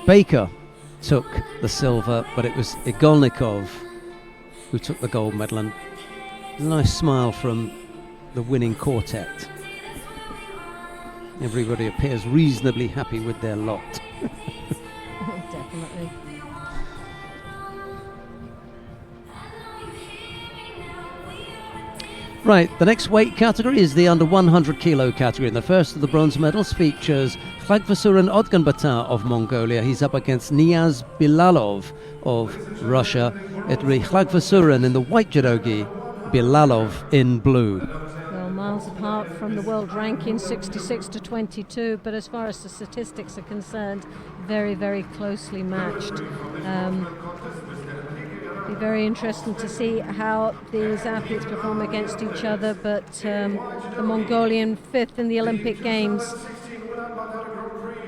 Baker took the silver, but it was Igolnikov who took the gold medal, and a nice smile from the winning quartet. Everybody appears reasonably happy with their lot. Definitely. Right, the next weight category is the under 100 kilo category, and the first of the bronze medals features Khlagvasuren Odganbatar of Mongolia. He's up against Niaz Bilalov of Russia. It'll be Khlagvasuren in the white judogi, Bilalov in blue. Well, miles apart from the world ranking, 66 to 22, but as far as the statistics are concerned, very, very closely matched. Be very interesting to see how these athletes perform against each other, but the Mongolian fifth in the Olympic Games,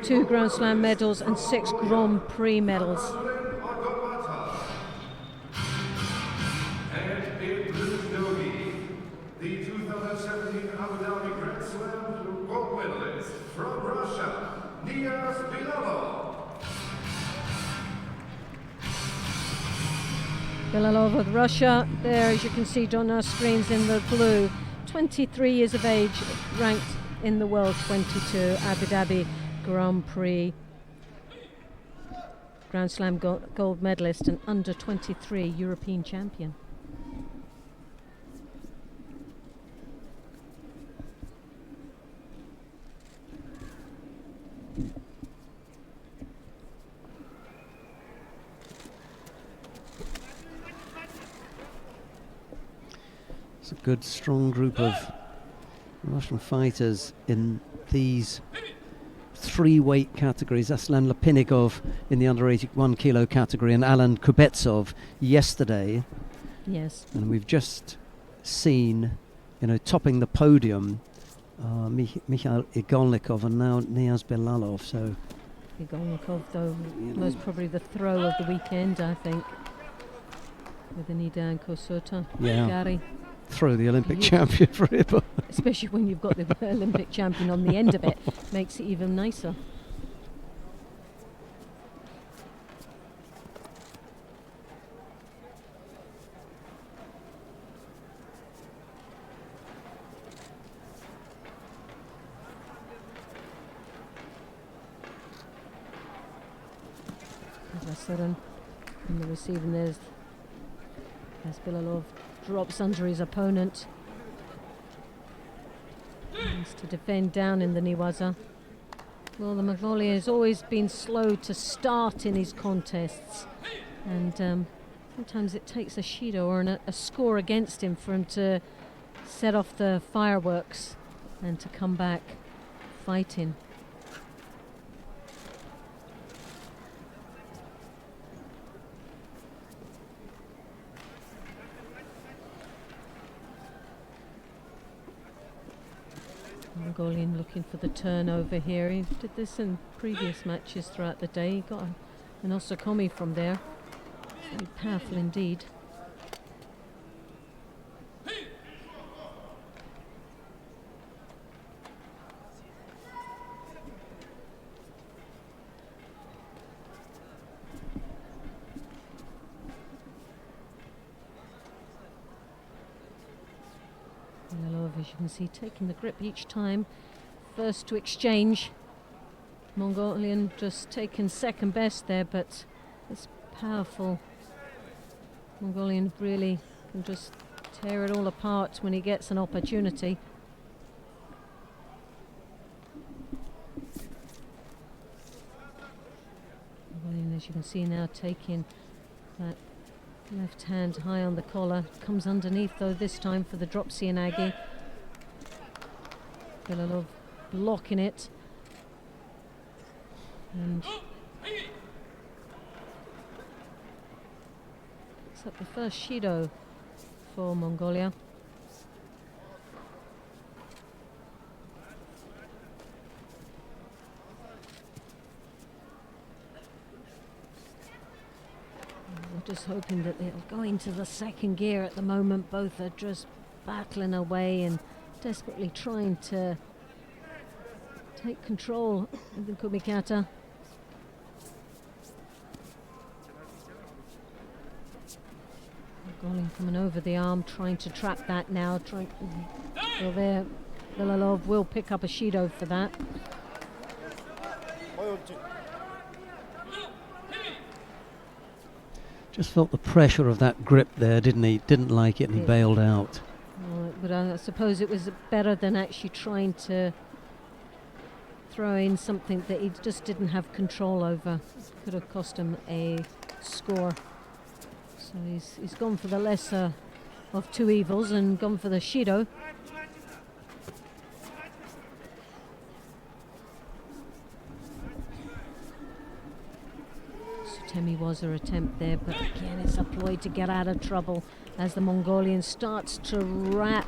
2 Grand Slam medals and 6 Grand Prix medals. And in blue judogi, the 2017 Abu Dhabi Grand Slam gold medalist from Russia, Niaz Bilalov. Bilalov of Russia, there as you can see on our screens in the blue, 23 years of age, ranked in the world 22, Abu Dhabi Grand Prix. Grand Slam gold medalist and under 23 European champion. It's a good, strong group of Russian fighters in these 3 weight categories. Aslan Lopinnikov in the under 81 kilo category and Alan Kubetsov yesterday. Yes. And we've just seen, topping the podium, Mikhail Igolnikov and now Niaz Belalov. So Igolnikov, though, most probably the throw of the weekend, I think, with the knee down Kosota. Yeah. Gary. Throw the Olympic champion for it. Especially when you've got the Olympic champion on the end of it, makes it even nicer. Vasaran in the receiving, there's Bilalov drops under his opponent. Needs to defend down in the Niwaza. Well, the Mongolian has always been slow to start in his contests, and sometimes it takes a Shido or a score against him for him to set off the fireworks and to come back fighting. Mongolian looking for the turnover here. He did this in previous matches throughout the day. He got an Osakomi from there. Very powerful indeed. As you can see, taking the grip each time. First to exchange. Mongolian just taken second best there, but it's powerful. Mongolian really can just tear it all apart when he gets an opportunity. Mongolian, as you can see now, taking that left hand high on the collar. Comes underneath though this time for the drop Sianagi. Bilalov blocking it. And picks up the first Shido for Mongolia. We're just hoping that they'll go into the second gear at the moment. Both are just battling away and desperately trying to take control of the Kumikata. Golin coming over the arm, trying to trap that now. Well, there, Bilalov will pick up a Shido for that. Just felt the pressure of that grip there, didn't he? Didn't like it and he bailed out. But I suppose it was better than actually trying to throw in something that he just didn't have control over. Could have cost him a score. So he's gone for the lesser of two evils and gone for the Shido. Sutemi was her attempt there, but again it's a ploy to get out of trouble as the Mongolian starts to wrap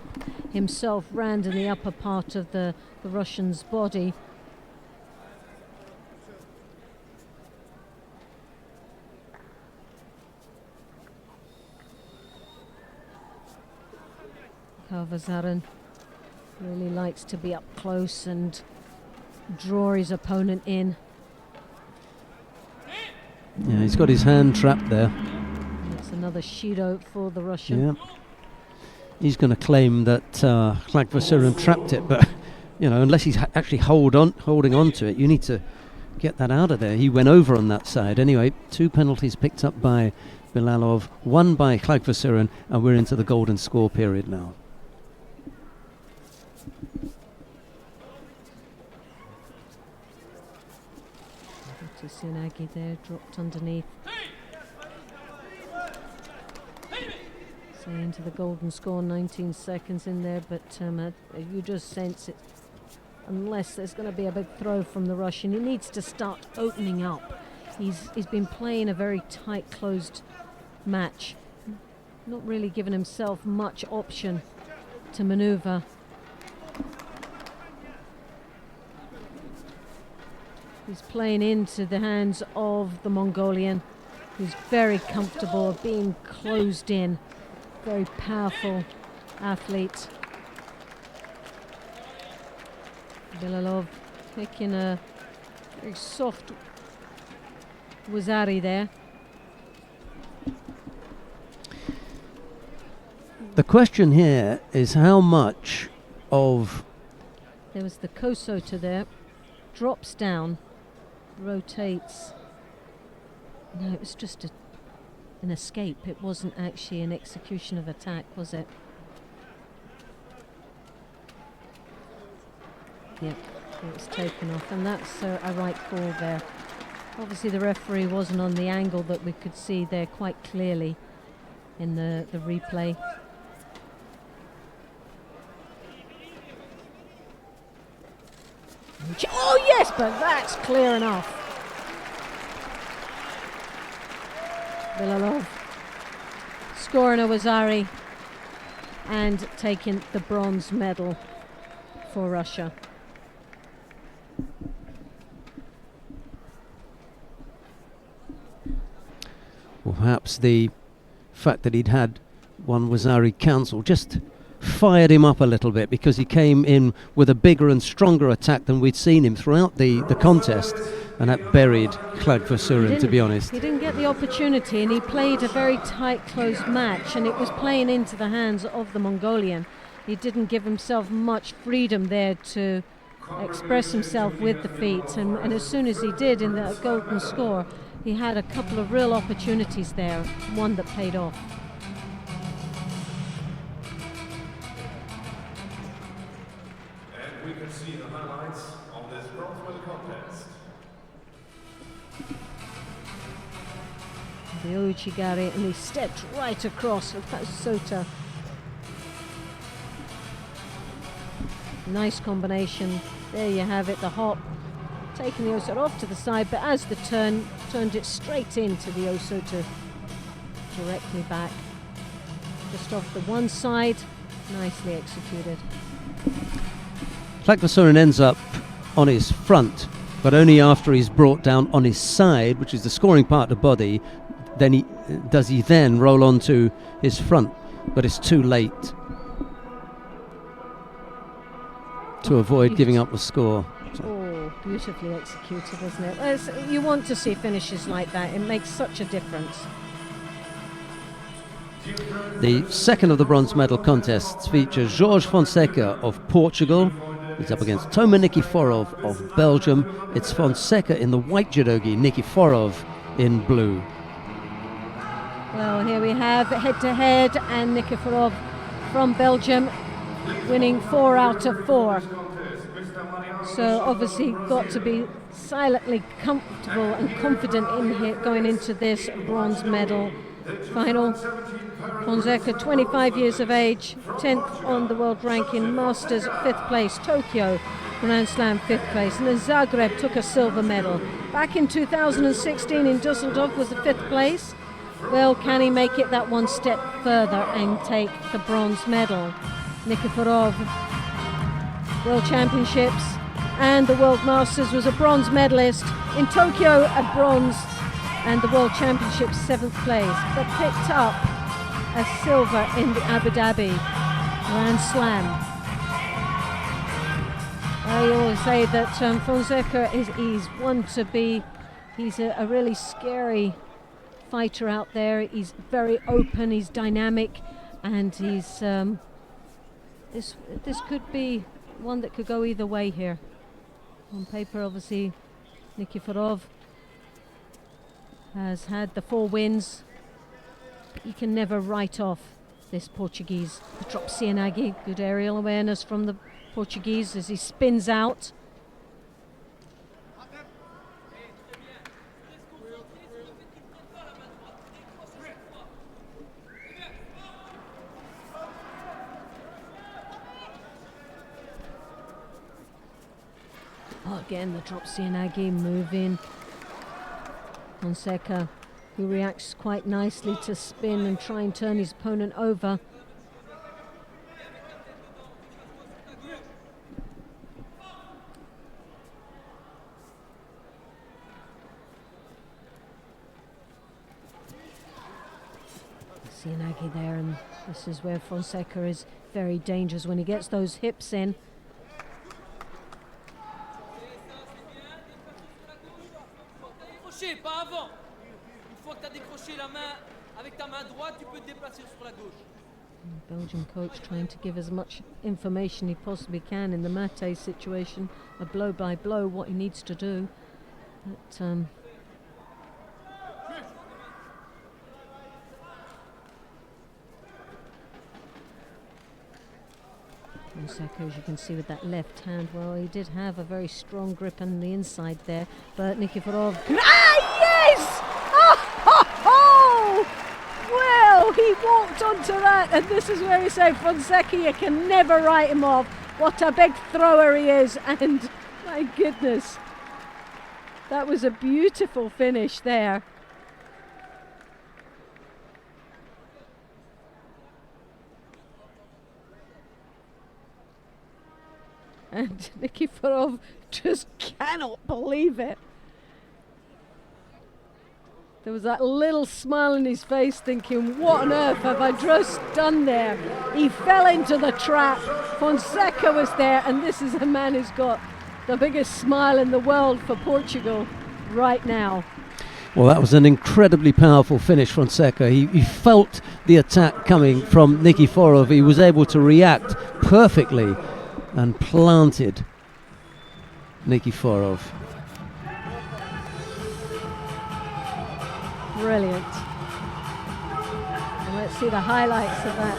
himself round in the upper part of the Russian's body. Vasaran really likes to be up close and draw his opponent in. Yeah, he's got his hand trapped there. That's another Shido for the Russian. Yeah. He's going to claim that Vasaran trapped it, but unless he's actually holding on to it, you need to get that out of there. He went over on that side. Anyway, 2 penalties picked up by Bilalov, 1 by Klagvasuren, and we're into the golden score period now. Tsunagi there dropped underneath. So into the golden score, 19 seconds in there, but you just sense it. Unless there's going to be a big throw from the Russian, he needs to start opening up. He's been playing a very tight, closed match, not really giving himself much option to maneuver. He's playing into the hands of the Mongolian, who's very comfortable of being closed in. Very powerful athlete. Bilalov taking a very soft Wazari there. The question here is how much of... There was the Kosota there, drops down, rotates. No, it was just an escape. It wasn't actually an execution of attack, was it? Yep, it was taken off, and that's a right call there. Obviously the referee wasn't on the angle that we could see there quite clearly in the replay. Oh yes, but that's clear enough. Bilalov scoring a Wazari and taking the bronze medal for Russia. Well, perhaps the fact that he'd had one Wazari cancelled just fired him up a little bit, because he came in with a bigger and stronger attack than we'd seen him throughout the contest, and that buried Klagvasuren, to be honest. He didn't get the opportunity, and he played a very tight, close match, and it was playing into the hands of the Mongolian. He didn't give himself much freedom there to express himself with the feet, and as soon as he did in the golden score, he had a couple of real opportunities there, one that paid off. And we can see the highlights of this bronze medal contest. The Uchigari, and he stepped right across with that Sota. Nice combination. There you have it, the hop. Taking the Osota off to the side, but as the turn, turned it straight into the Osota, directly back. Just off the one side, nicely executed. Klagvasuren ends up on his front, but only after he's brought down on his side, which is the scoring part of the body. Then he then roll onto his front, but it's too late to avoid giving up the score. Oh, beautifully executed, isn't it? You want to see finishes like that. It makes such a difference. The second of the bronze medal contests features Jorge Fonseca of Portugal. He's up against Toma Nikiforov of Belgium. It's Fonseca in the white judogi, Nikiforov in blue. Well, here we have head-to-head, and Nikiforov from Belgium winning 4 out of 4. So obviously got to be silently comfortable and confident in here going into this bronze medal final. Fonseca, 25 years of age, 10th on the world ranking, Masters 5th place, Tokyo Grand Slam 5th place, and then Zagreb took a silver medal. Back in 2016 in Düsseldorf was the 5th place. Well, can he make it that one step further and take the bronze medal? Nikiforov, World Championships and the World Masters, was a bronze medalist. In Tokyo, a bronze, and the World Championships 7th place, but picked up a silver in the Abu Dhabi Grand Slam. I always say that Fonseca he's one to be. He's a really scary fighter out there. He's very open, he's dynamic, and he's this could be one that could go either way here. On paper, obviously, Nikiforov has had the 4 wins, but you can never write off this Portuguese. The drop Cianagi, good aerial awareness from the Portuguese as he spins out. Oh, again, the drop Cianagi moving. Fonseca, who reacts quite nicely to spin and try and turn his opponent over. Cianagi there, and this is where Fonseca is very dangerous when he gets those hips in. Pas avant. Une fois que tu as décroché la main avec ta main droite, tu peux te déplacer sur la gauche. Belgian coach trying to give as much information he possibly can in the Mate situation, a blow by blow, what he needs to do. But Fonseca, as you can see with that left hand, well, he did have a very strong grip on the inside there, but Nikiforov... Ah, yes! Oh, ho, ho! Well, he walked onto that, and this is where you say, Fonseca, you can never write him off. What a big thrower he is, and my goodness, that was a beautiful finish there. And Nikiforov just cannot believe it. There was that little smile on his face thinking, what on earth have I just done there? He fell into the trap. Fonseca was there, and this is a man who's got the biggest smile in the world for Portugal right now. Well, that was an incredibly powerful finish, Fonseca. He felt the attack coming from Nikiforov. He was able to react perfectly and planted Nikiforov. Brilliant. And let's see the highlights of that.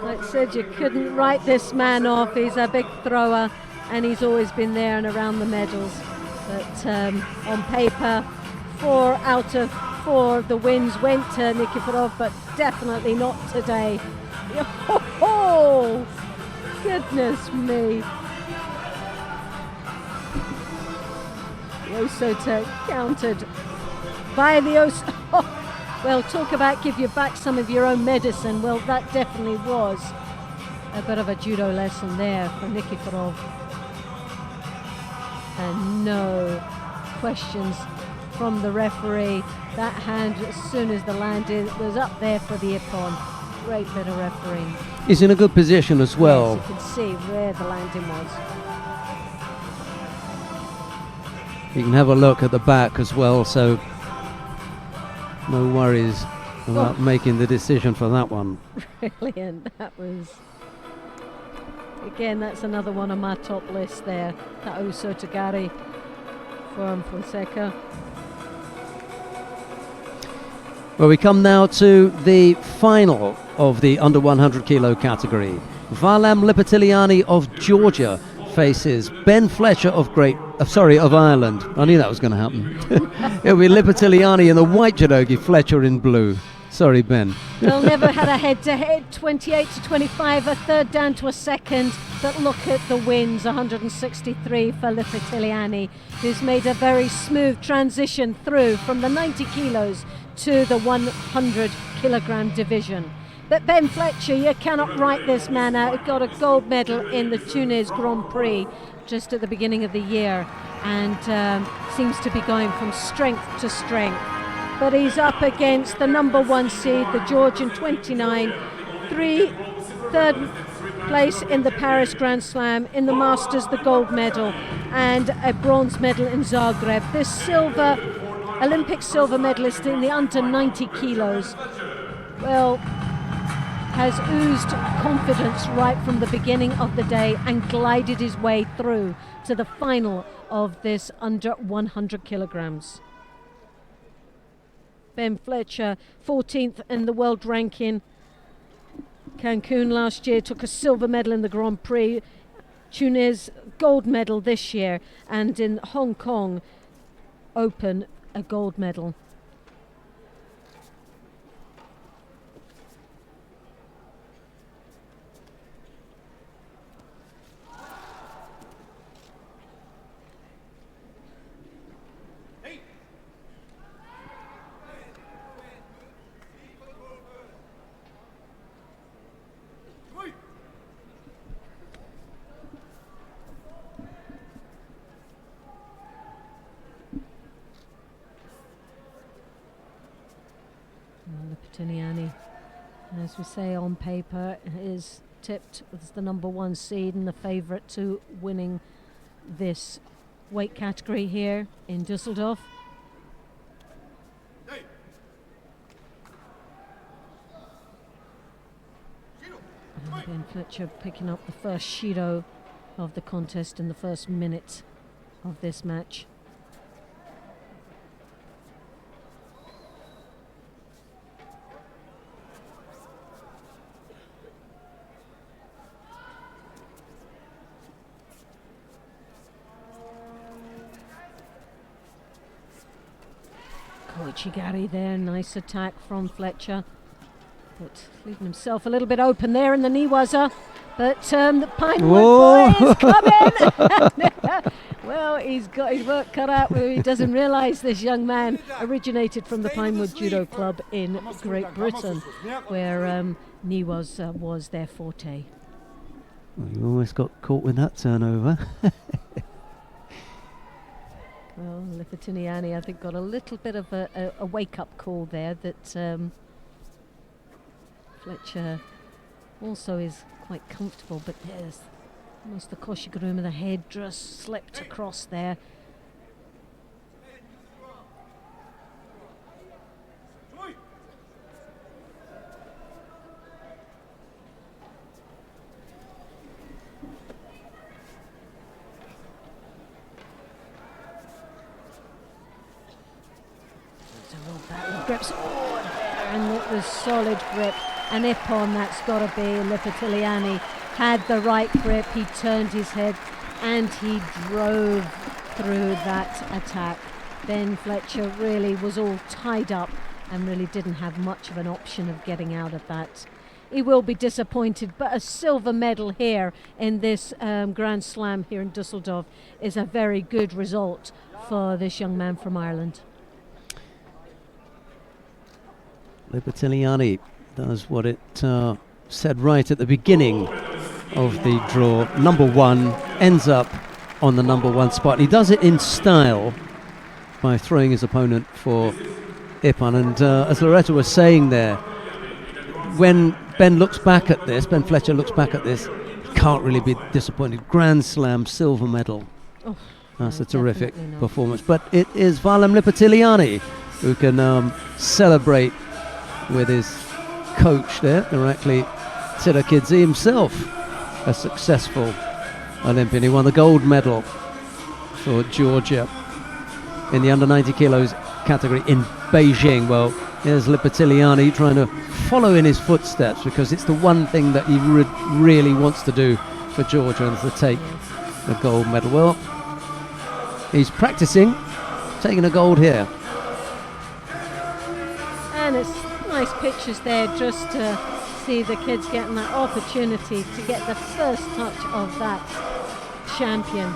Like I said, you couldn't write this man off. He's a big thrower, and he's always been there and around the medals. But on paper, 4 out of 4 of the wins went to Nikiforov, but definitely not today. Oh, goodness me. The Osota countered by the Osota. Oh, well, talk about give you back some of your own medicine. Well, that definitely was a bit of a judo lesson there for Nikiforov. And no questions from the referee. That hand, as soon as the landed, was up there for the ippon. Great bit of refereeing. He's in a good position as well. Yes, you can see where the landing was. You can have a look at the back as well, so no worries about making the decision for that one. Brilliant. That was, again, that's another one on my top list there. That Osotogari from Fonseca. Well, we come now to the final of the under 100 kilo category. Valam Lipatiliani of Georgia faces Ben Fletcher of Ireland. I knew that was going to happen. It'll be Lipatiliani in the white judogi, Fletcher in blue. Sorry, Ben. They'll never had a head-to-head, 28 to 25, a third down to a second. But look at the wins, 163 for Lipatiliani, who's made a very smooth transition through from the 90 kilos to the 100 kilogram division. But Ben Fletcher, you cannot write this man out. He got a gold medal in the Tunis Grand Prix just at the beginning of the year, and seems to be going from strength to strength. But he's up against the number 1 seed, the Georgian 29, third place in the Paris Grand Slam, in the Masters the gold medal, and a bronze medal in Zagreb. This Olympic silver medalist in the under 90 kilos, well, has oozed confidence right from the beginning of the day and glided his way through to the final of this under 100 kilograms. Ben Fletcher, 14th in the world ranking. Cancun last year, took a silver medal in the Grand Prix. Tunis, gold medal this year. And in Hong Kong Open, a gold medal. Lipitiniani, as we say on paper, is tipped as the number 1 seed and the favourite to winning this weight category here in Düsseldorf. And Ben Fletcher picking up the first Judo of the contest in the first minute of this match. Koichigari there, nice attack from Fletcher, but leaving himself a little bit open there in the Niwaza. But the Pinewood boy is coming. Well, he's got his work cut out. He doesn't realise this young man originated from the Pinewood Judo Club in Great Britain, where Niwaza was their forte. Well, you almost got caught with that turnover. Well, Lipitiniani, I think, got a little bit of a wake-up call there that Fletcher also is quite comfortable, but there's almost the Koshiguruma, the head just slipped across there. Grips, and it was solid grip. An Ippon, that's got to be Lipitiliani. Had the right grip, he turned his head and he drove through that attack. Ben Fletcher really was all tied up and really didn't have much of an option of getting out of that. He will be disappointed, but a silver medal here in this Grand Slam here in Düsseldorf is a very good result for this young man from Ireland. Lipitiliani does what it said right at the beginning of the draw. Number 1 ends up on the number 1 spot. He does it in style by throwing his opponent for Ippon. And as Loretta was saying there, when Ben Fletcher looks back at this, he can't really be disappointed. Grand Slam silver medal. Oh, that's a terrific performance. But it is Valem Lipitiliani who can celebrate with his coach there, Irakli Tirakidze, himself a successful Olympian. He won the gold medal for Georgia in the under 90 kilos category in Beijing. Well, here's Lipitiliani trying to follow in his footsteps, because it's the one thing that he really wants to do for Georgia, and to take the gold medal. Well, he's practicing taking a gold here. And it's nice pictures there just to see the kids getting that opportunity to get the first touch of that champion.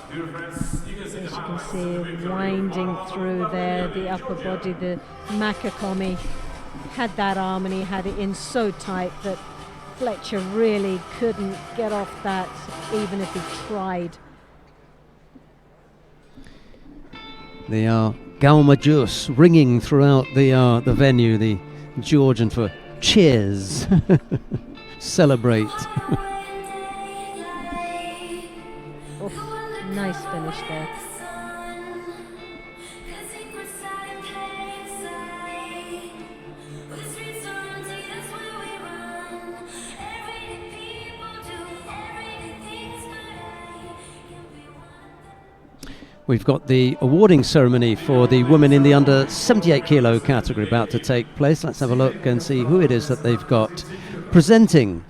As you can see, winding through there, the upper body, the Makakomi had that arm and he had it in so tight that Fletcher really couldn't get off that even if he tried. The Gaumajus ringing throughout the venue, the Georgian for cheers, celebrate. Oh, nice finish there. we've got the awarding ceremony for the women in the under 78 kilo category about to take place. Let's have a look and see who it is that they've got presenting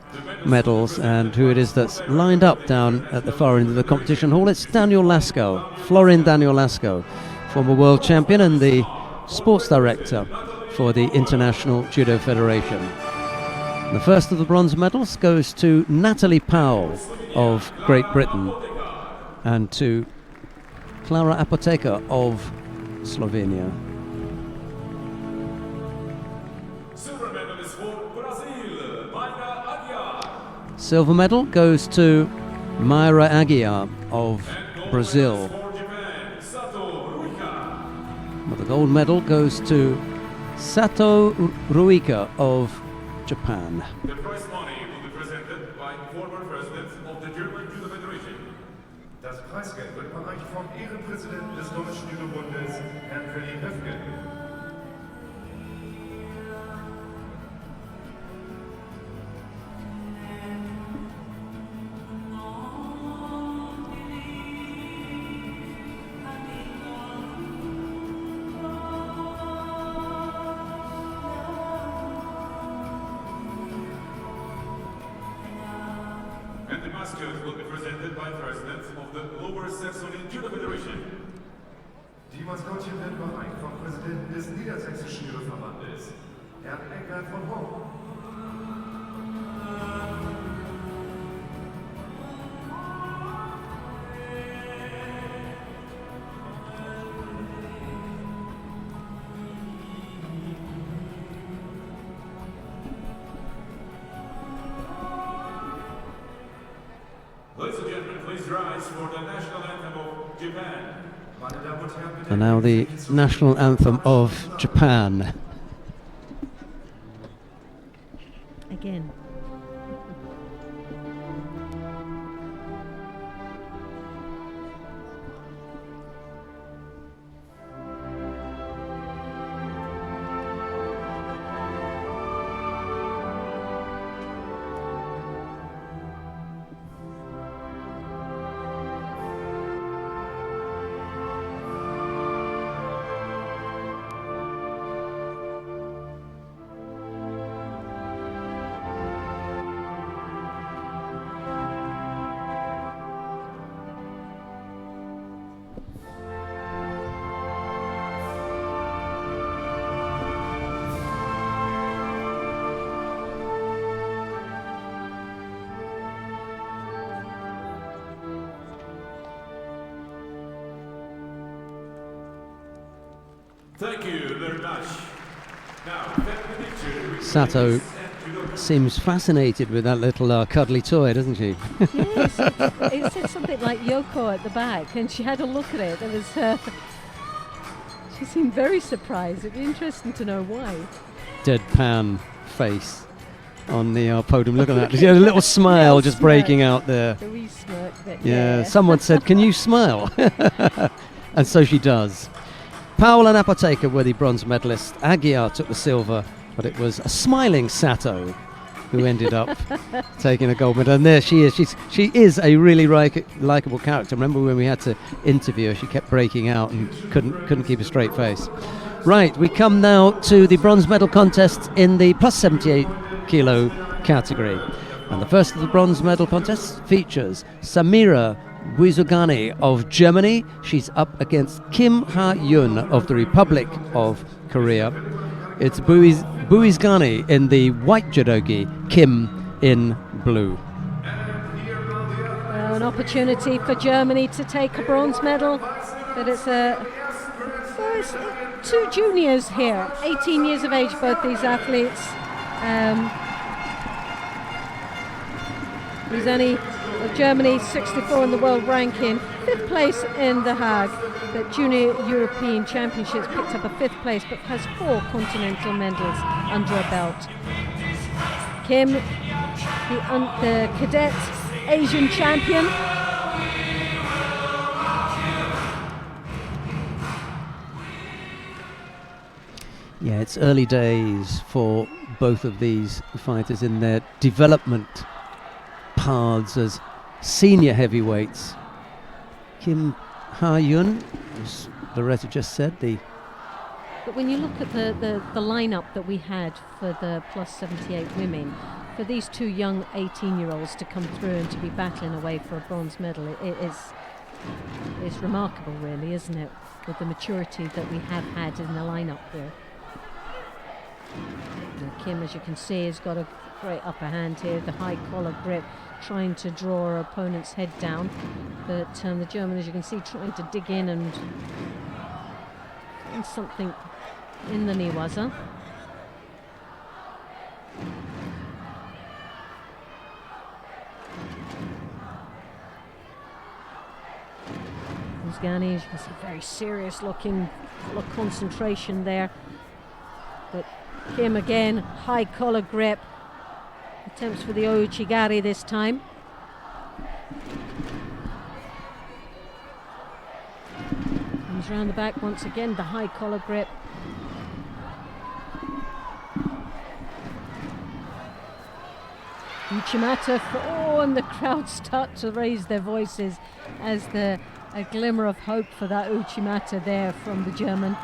medals and who it is that's lined up down at the far end of the competition hall. It's Daniel Lasko, Florin Daniel Lasko, former world champion and the sports director for the International Judo Federation. The first of the bronze medals goes to Natalie Powell of Great Britain and to Clara Apoteca of Slovenia. Silver medal goes to Mayra Aguiar of Brazil. Well, the gold medal goes to Sato Ruika of Japan. The prize money will be presented by former president of the German Judo Federation. Das Preisgeld wird überreicht vom Ehrenpräsidenten des Deutschen Judo-Bundes, Herrn Philipp Höfgen. And the mascot will be presented by President of the Lower Saxony Judo Federation. Die Maskottchen werden überreicht vom Präsidenten des Niedersächsischen Judo-Verbandes, Herrn Eckert von Hoch. Ladies and gentlemen, please rise for the national anthem of Japan. And now the national anthem of Japan. Again. Thank you very much. Now, that picture Sato seems fascinated with that little cuddly toy, doesn't she? Yes, it said something like Yoko at the back, and she had a look at it. It was. She seemed very surprised. It'd be interesting to know why. Deadpan face on the podium. Look at that. She had a little smile just breaking out there. The wee smirk bit. Yeah, someone said, "Can you smile?" And so she does. Powell and Apoteca were the bronze medalists. Aguiar took the silver, but it was a smiling Sato who ended up taking a gold medal. And there she is. She is a really likeable character. Remember when we had to interview her, she kept breaking out and couldn't keep a straight face. Right, we come now to the bronze medal contest in the plus 78 kilo category. And the first of the bronze medal contests features Samira Buizugani of Germany. She's up against Kim Ha-yun of the Republic of Korea. It's Buizugani in the white judogi, Kim in blue. Well, an opportunity for Germany to take a bronze medal, but it's two juniors here, 18 years of age, both these athletes. Buizugani of Germany, 64 in the world ranking, 5th place in The Hague. The Junior European Championships picked up a 5th place, but has 4 continental medals under her belt. Kim, the cadet Asian champion. Yeah, it's early days for both of these fighters in their development paths as senior heavyweights. Kim Ha-Yun, as Loretta just said, But when you look at the lineup that we had for the plus 78 women, for these two young 18-year-olds to come through and to be battling away for a bronze medal, it's remarkable, really, isn't it, with the maturity that we have had in the lineup there. Now, Kim, as you can see, has got a great upper hand here, the high collar grip, trying to draw her opponent's head down, but the German, as you can see, trying to dig in and find something in the Niwaza. Uzgani, as you can see, very serious looking, full of concentration there. But Kim again, high collar grip, attempts for the Ouchigari this time. Comes round the back once again, the high collar grip. Uchimata, and the crowd start to raise their voices as a glimmer of hope for that Uchimata there from the German.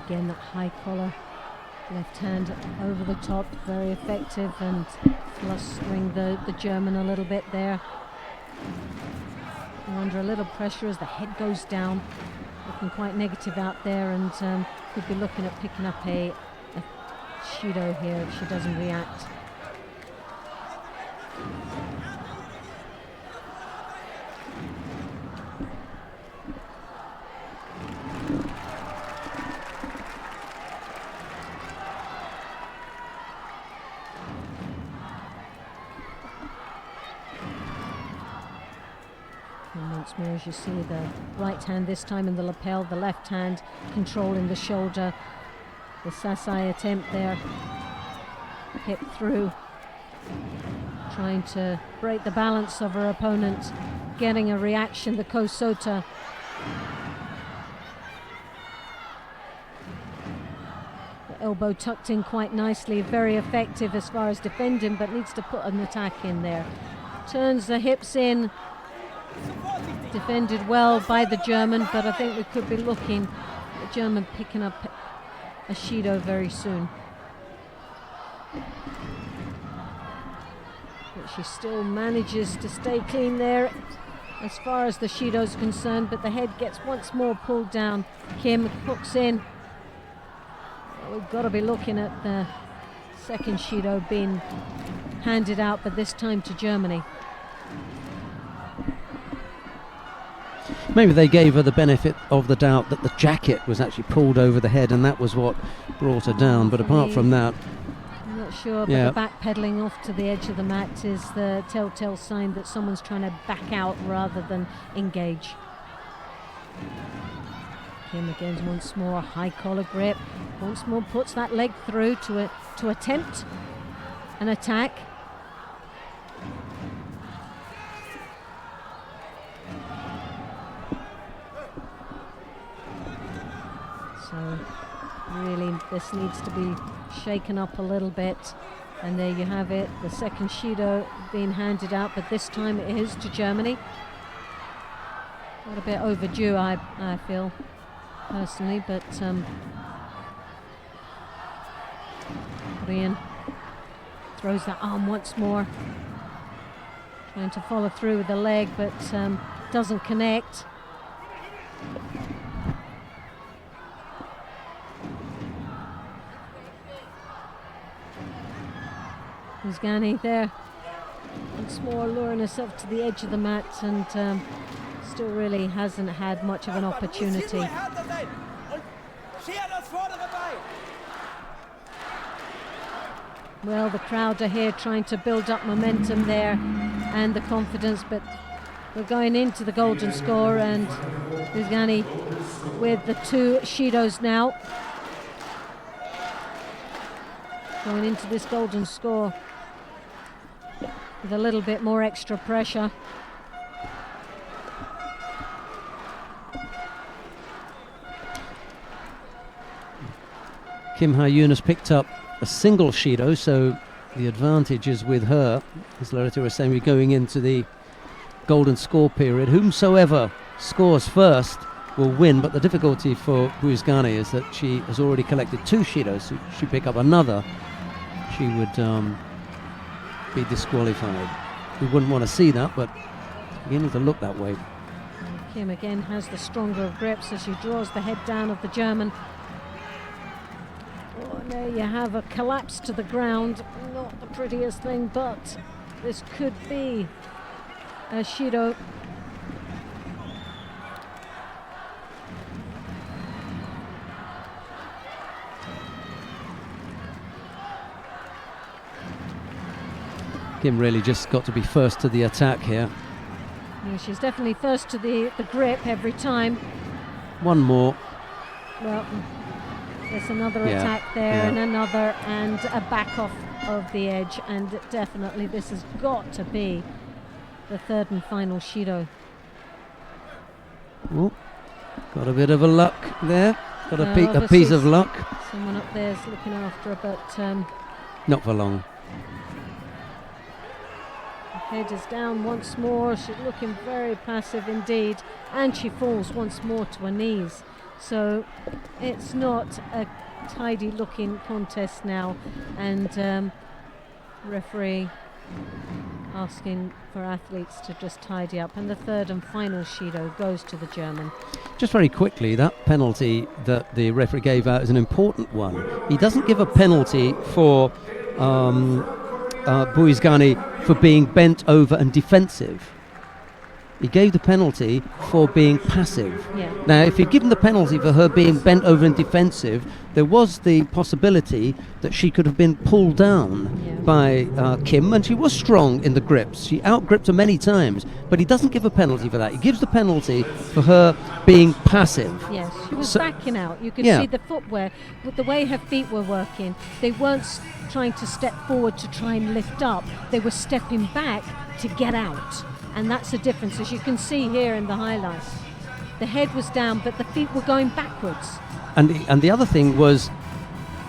Again, that high collar, left hand over the top, very effective, and flustering the German a little bit there. They're under a little pressure as the head goes down, looking quite negative out there, and could be looking at picking up a Shido here if she doesn't react. Once more, as you see, the right hand this time in the lapel, the left hand controlling the shoulder. The Sasai attempt there, hip through, trying to break the balance of her opponent, getting a reaction, the Kosota. The elbow tucked in quite nicely, very effective as far as defending, but needs to put an attack in there. Turns the hips in. Defended well by the German, but I think we could be looking at the German picking up a Shido very soon. But she still manages to stay clean there as far as the Shido's concerned, but the head gets once more pulled down. Kim hooks in. Well, we've got to be looking at the second Shido being handed out, but this time to Germany. Maybe they gave her the benefit of the doubt that the jacket was actually pulled over the head, and that was what brought her down. But apart from that, I'm not sure, but the backpedaling off to the edge of the mat is the telltale sign that someone's trying to back out rather than engage. Kim again once more, high collar grip, once more puts that leg through to attempt an attack. So really this needs to be shaken up a little bit, and there you have it, the second Shido being handed out, but this time it is to Germany. A bit overdue, I feel personally, but Korean throws that arm once more, trying to follow through with the leg, but doesn't connect. Uzgani there, once more luring herself to the edge of the mat, and still really hasn't had much of an opportunity. Well, the crowd are here trying to build up momentum there and the confidence, but we're going into the golden score, and Uzgani with the two Shidos now. Going into this golden score, with a little bit more extra pressure. Kim Ha-yoon has picked up a single Shido, so the advantage is with her. As Loretta was saying, we're going into the golden score period. Whomsoever scores first will win, but the difficulty for Buizgani is that she has already collected 2 Shidos. So if she pick up another, she would be disqualified. We wouldn't want to see that, but it's beginning to look that way. Kim again has the stronger of grips as she draws the head down of the German. Oh, there you have a collapse to the ground. Not the prettiest thing, but this could be a Shido. Kim really just got to be first to the attack here. Yeah, she's definitely first to the grip every time. One more. Well, there's another attack there, and another, and a back off of the edge, and definitely this has got to be the third and final Shido. Oh, got a bit of a luck there. Got a piece of luck. Someone up there is looking after her, but not for long. Head is down once more. She's looking very passive indeed, and she falls once more to her knees. So it's not a tidy looking contest now, and referee asking for athletes to just tidy up, and the third and final Shido goes to the German. Just very quickly, that penalty that the referee gave out is an important one. He doesn't give a penalty for Buizgani for being bent over and defensive. He gave the penalty for being passive. Yeah. Now, if he'd given the penalty for her being bent over and defensive, there was the possibility that she could have been pulled down by Kim, and she was strong in the grips. She outgripped her many times, but he doesn't give a penalty for that. He gives the penalty for her being passive. Yes, she was backing out. You could see the footwear, with the way her feet were working. They weren't trying to step forward to try and lift up. They were stepping back to get out. And that's the difference, as you can see here in the highlights. The head was down, but the feet were going backwards. And the other thing was,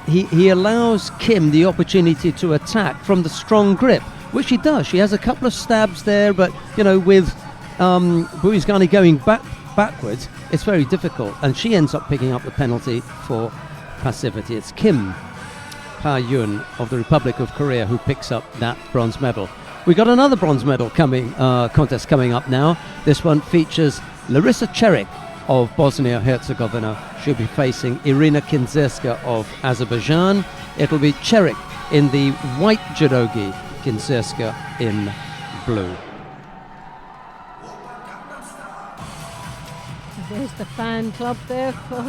he allows Kim the opportunity to attack from the strong grip, which she does. She has a couple of stabs there, but with Buizgani going backwards, it's very difficult. And she ends up picking up the penalty for passivity. It's Kim Ha-yoon of the Republic of Korea who picks up that bronze medal. We got another bronze medal contest coming up now. This one features Larissa Cherik of Bosnia-Herzegovina. She'll be facing Irina Kinzerska of Azerbaijan. It'll be Cherik in the white judogi, Kinzerska in blue. There's the fan club there for...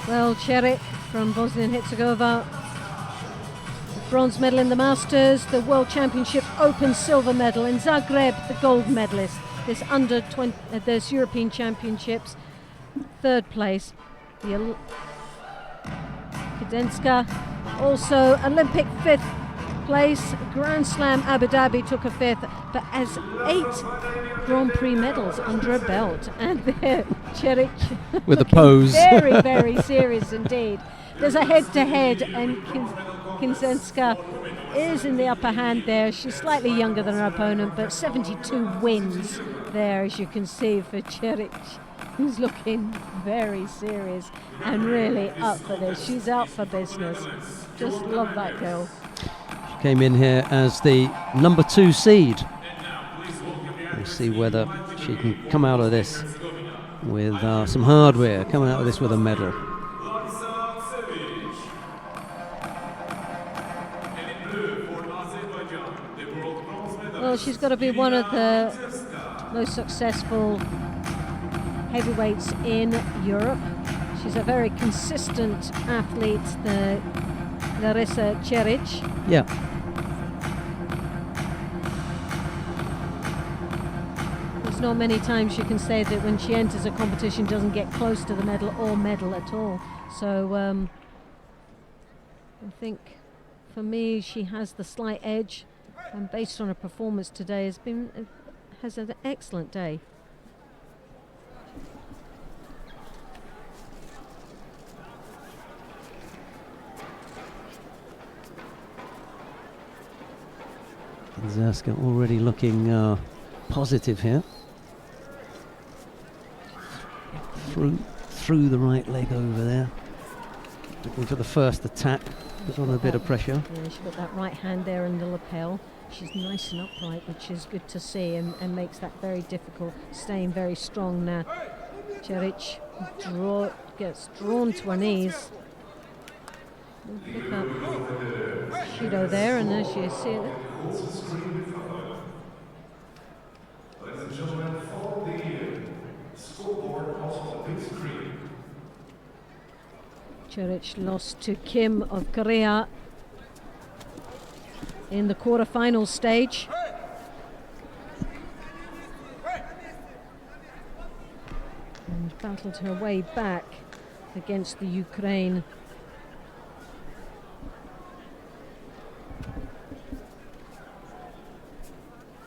Well, Cherik from Bosnia and Herzegovina. Bronze medal in the Masters, the World Championship Open silver medal in Zagreb, the gold medalist. This under 20, this European Championships, third place. The Kadenska, also Olympic fifth place. Grand Slam Abu Dhabi took a fifth, but has 8 Grand Prix medals under a belt. And there, Cherik with a pose. Very, very serious indeed. There's a head-to-head, and Kinzenska is in the upper hand there. She's slightly younger than her opponent, but 72 wins there, as you can see, for Cherik, who's looking very serious and really up for this. She's out for business. Just love that girl. She came in here as the number 2 seed. We'll see whether she can come out of this with some hardware, coming out of this with a medal. Well, she's got to be one of the most successful heavyweights in Europe. She's a very consistent athlete, the Larissa Cherik. Yeah. There's not many times you can say that when she enters a competition doesn't get close to the medal or medal at all. So I think for me, she has the slight edge, and based on her performance today, has an excellent day. Zerska already looking positive here. Through the right leg over there. Looking for the first attack, but on a bit of pressure. Yeah, she's got that right hand there in the lapel. She's nice and upright, which is good to see, and makes that very difficult, staying very strong now. Čerić gets drawn to her knees. Pick up Judo there, and as you see it. Ladies and gentlemen, follow the scoreboard also on the big screen. Čerić lost to Kim of Korea in the quarter-final stage. And battled her way back against the Ukraine.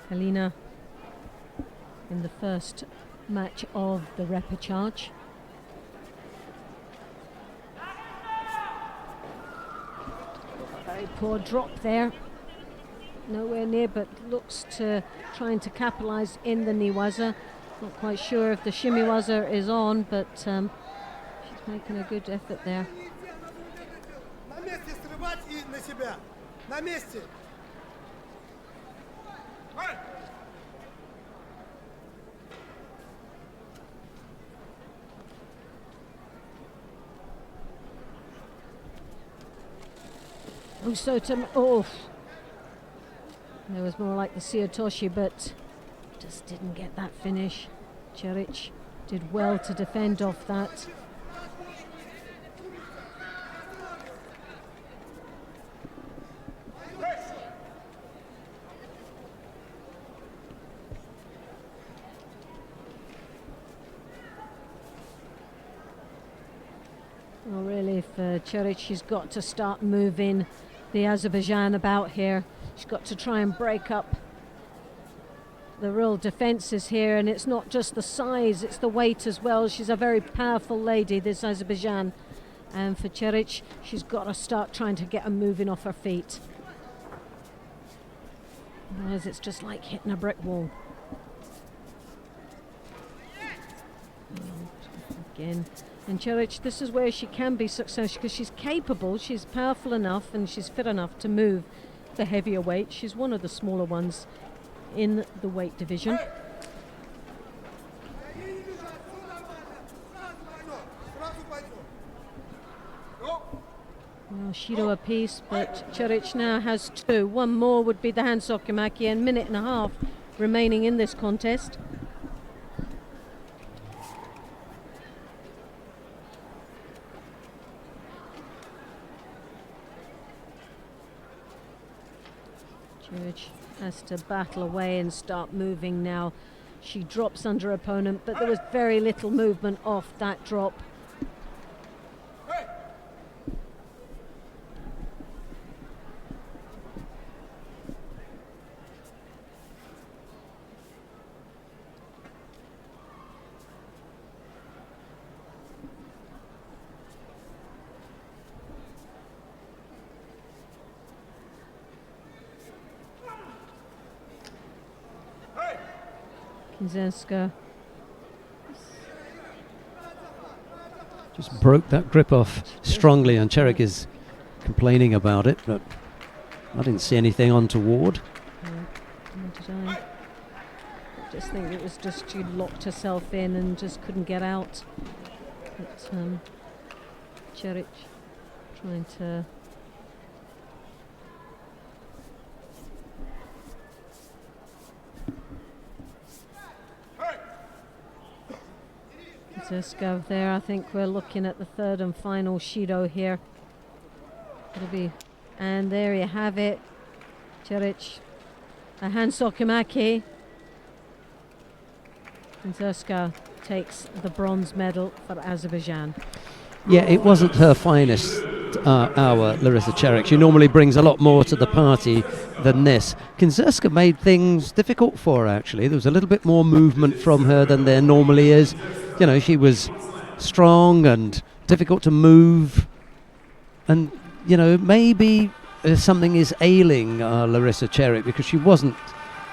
Helena in the first match of the repechage. Very poor drop there. Nowhere near, but looks to trying to capitalise in the Niwaza. Not quite sure if the Shimiwaza is on, but she's making a good effort there. There was more like the Siotoshi, but just didn't get that finish. Čerić did well to defend off that. Well, really, for Čerić, she's got to start moving the Azerbaijan about here. She's got to try and break up the real defences here, and it's not just the size, it's the weight as well. She's a very powerful lady, this Azerbaijan, and for Čerić, she's got to start trying to get her moving off her feet. Otherwise, it's just like hitting a brick wall. Again. And Čerić, this is where she can be successful, because she's capable, she's powerful enough, and she's fit enough to move the heavier weight. She's one of the smaller ones in the weight division. Well, Shido a piece, but Čerić now has two. One more would be the hand sokumaki, and minute and a half remaining in this contest. Čerić has to battle away and start moving now. She drops under opponent, but there was very little movement off that drop. Zerska just broke that grip off strongly, and Čerić is complaining about it, but I didn't see anything untoward. I just think it was just she locked herself in and just couldn't get out. But Čerić trying to Zerska there. I think we're looking at the third and final Shido here. It'll be, and there you have it. Čerić, a hand sokumaki. And Zerska takes the bronze medal for Azerbaijan. Yeah, it wasn't her finest our Larissa Cherik. She normally brings a lot more to the party than this. Kinzerska made things difficult for her, actually. There was a little bit more movement from her than there normally is. You know, she was strong and difficult to move. And, you know, maybe something is ailing Larissa Cherik because she wasn't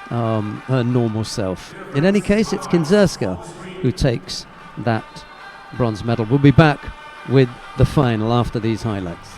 her normal self. In any case, it's Kinzerska who takes that bronze medal. We'll be back with the final after these highlights.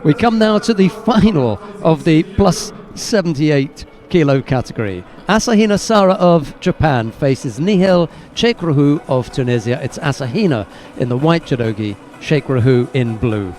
We come now to the final of the plus 78 kilo category. Asahina Sara of Japan faces Nihil Chekrohu of Tunisia. It's Asahina in the white judogi, Chekrohu in blue.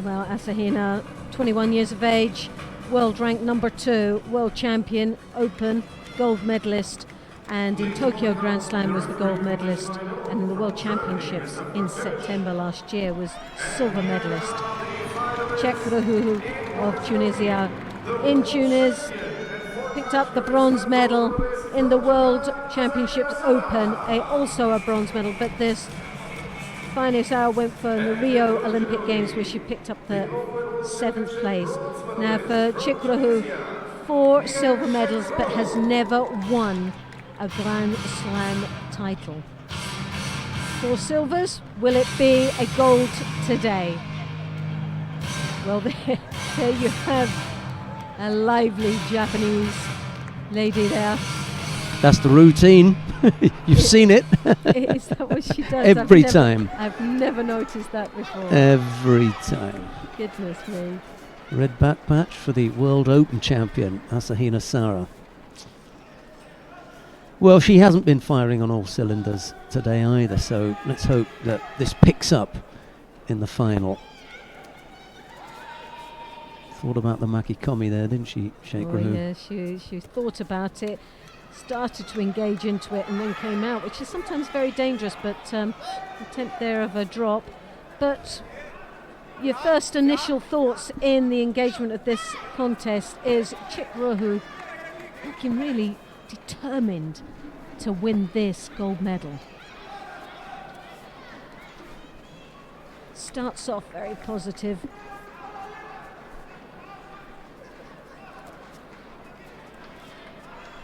Well, Asahina, 21 years of age, world ranked number 2, world champion, open, gold medalist, and in Tokyo Grand Slam was the gold medalist, and in the World Championships in September last year was silver medalist. Chekrohu of Tunisia in Tunis picked up the bronze medal in the World Championships Open, also a bronze medal, but this final hour went for the Rio Olympic Games where she picked up the 7th place. Now for Chekrohu, 4 silver medals but has never won a Grand Slam title. 4 silvers, will it be a gold today? Well, there you have a lively Japanese lady there. That's the routine. You've seen it. Is that what she does? Every time. I've never noticed that before. Every time. Goodness me. Red back patch for the World Open champion, Asahina Sara. Well, she hasn't been firing on all cylinders today either, so let's hope that this picks up in the final. Thought about the Makikomi there, didn't she, Chekrohu? Oh yeah, she thought about it, started to engage into it and then came out, which is sometimes very dangerous, but attempt there of a drop. But your first initial thoughts in the engagement of this contest is Chekrohu looking really determined to win this gold medal. Starts off very positive.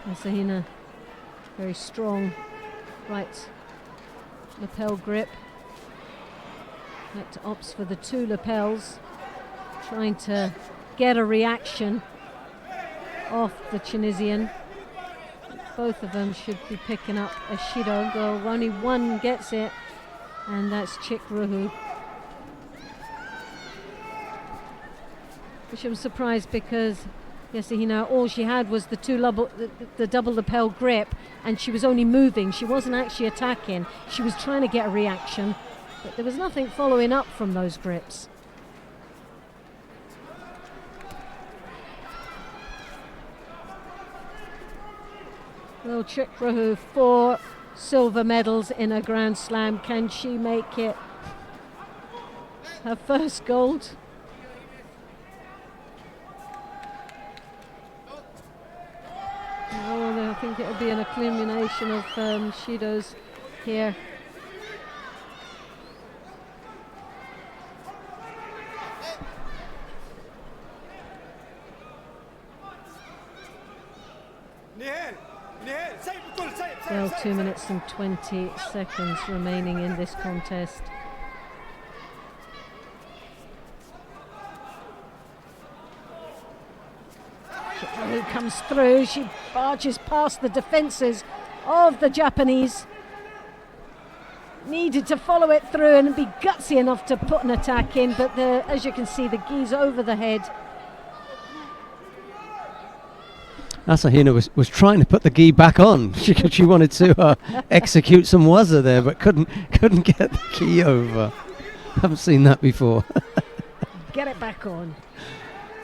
Asahina, very strong right lapel grip. That opts for the 2 lapels, trying to get a reaction off the Tunisian. Both of them should be picking up a Shido. Well, only one gets it, and that's Chekrohu. Which I'm surprised because Asahina, all she had was the double lapel grip, and she was only moving. She wasn't actually attacking. She was trying to get a reaction, but there was nothing following up from those grips. Well, Chekrohu, 4 silver medals in a Grand Slam. Can she make it her first gold? Oh, I think it'll be an accumulation of Shidos here. Well, 2 minutes and 20 seconds remaining in this contest. Chekrohu comes through, she barges past the defences of the Japanese. Needed to follow it through and be gutsy enough to put an attack in, but as you can see, the gi's over the head. Asahina was trying to put the gi back on. She wanted to execute some waza there, but couldn't get the gi over. Haven't seen that before. get it back on.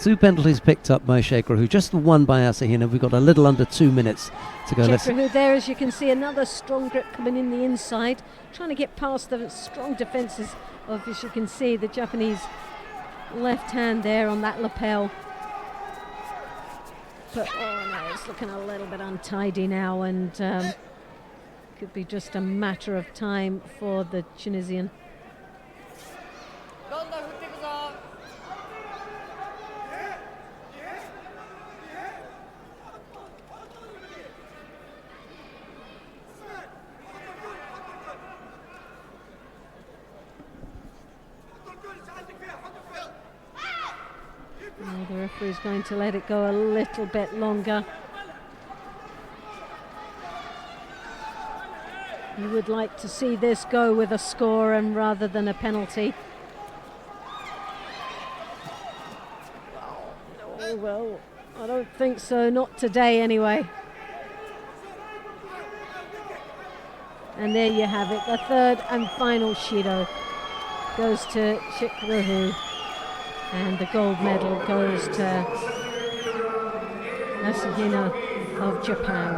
2 penalties picked up by Sheikh Rahu, just the one by Asahina. We've got a little under 2 minutes to go. Sheikh Rahu there, as you can see, another strong grip coming in the inside, trying to get past the strong defences of, as you can see, the Japanese left hand there on that lapel. But oh no, it's looking a little bit untidy now, and could be just a matter of time for the Tunisian. The referee's going to let it go a little bit longer. You would like to see this go with a score and rather than a penalty. Oh well, I don't think so, not today anyway. And there you have it, the third and final Shido goes to Sheikh Rahu. And the gold medal goes to Asahina of Japan.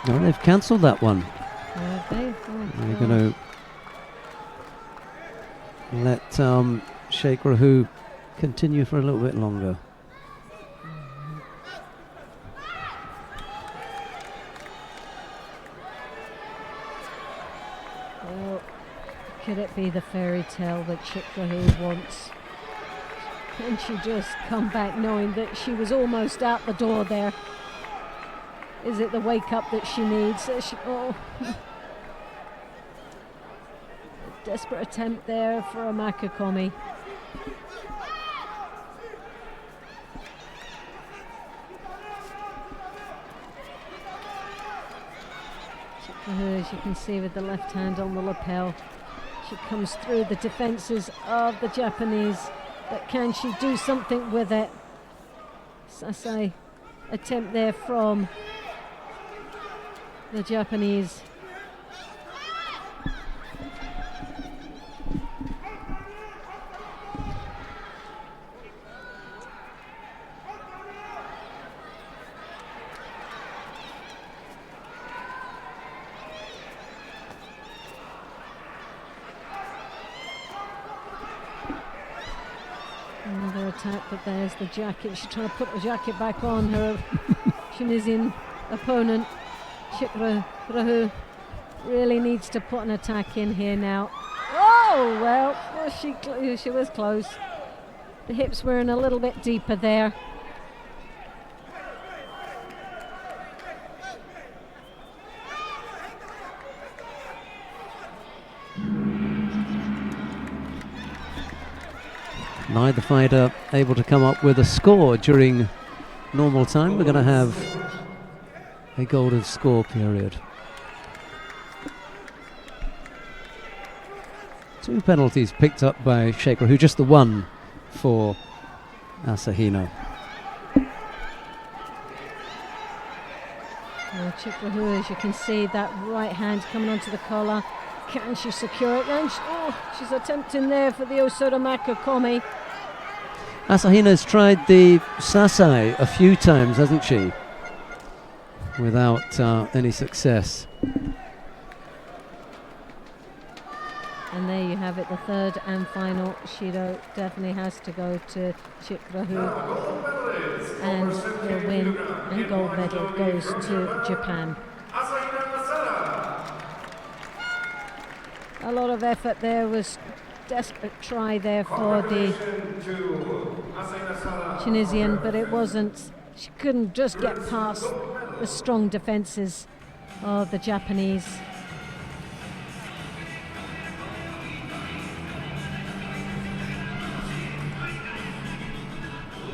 No, they've cancelled that one. Okay. They're going to let Sheikh Rahu continue for a little bit longer. Well, could it be the fairy tale that Sheikh Rahu wants? Can she just come back knowing that she was almost out the door there? Is it the wake up that she needs? Desperate attempt there for a Makakomi. As you can see with the left hand on the lapel, she comes through the defences of the Japanese, but can she do something with it? Sasai attempt there from the Japanese. Another attack, but there's the jacket. She's trying to put the jacket back on her Tunisian opponent. Sheikh Rahu really needs to put an attack in here now. Oh, well, she was close. The hips were in a little bit deeper there. Neither fighter able to come up with a score during normal time. We're going to have a golden score period. 2 penalties picked up by Sheikh Rahu, just the one for Asahina. Well, Sheikh Rahu, as you can see, that right hand coming onto the collar. Can she secure it? And she's attempting there for the Osoda Makakomi. Asahina's tried the Sasai a few times, hasn't she? Without any success. And there you have it, the third and final Shido definitely has to go to Sheikh Rahu. And the win and gold medal goes to Japan. A lot of effort there, was desperate try there for the Tunisian, but it wasn't. She couldn't just get past the strong defences of the Japanese.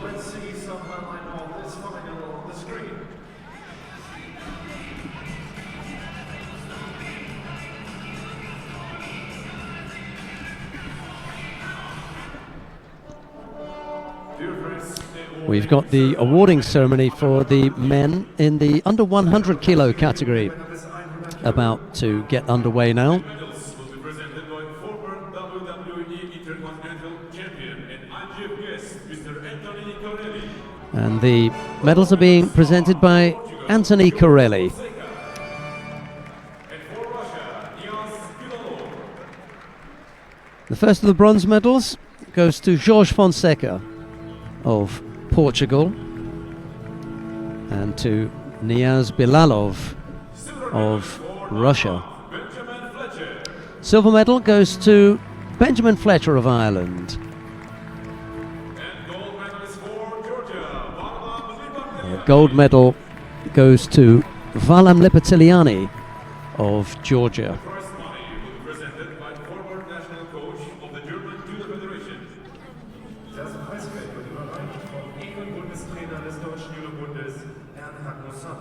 Let's see some highlight of this fight on the screen. We've got the awarding ceremony for the men in the under 100 kilo category about to get underway now. Medals will be presented by former WWE Intercontinental Champion and IGF guest, Mr. Natalie. And the medals are being presented by Anthony Corelli. The first of the bronze medals goes to Jorge Fonseca of Portugal and to Niaz Bilalov of Russia. Silver medal goes to Benjamin Fletcher of Ireland. The gold medal goes to Valam Lipatiliani of Georgia. Prize money will be presented by former national coach of the German Judo Federation. Das Preisgeld wird überreicht vom Ehrenbundestrainer des Deutschen Judo-Bundes, Herrn Hagnusson.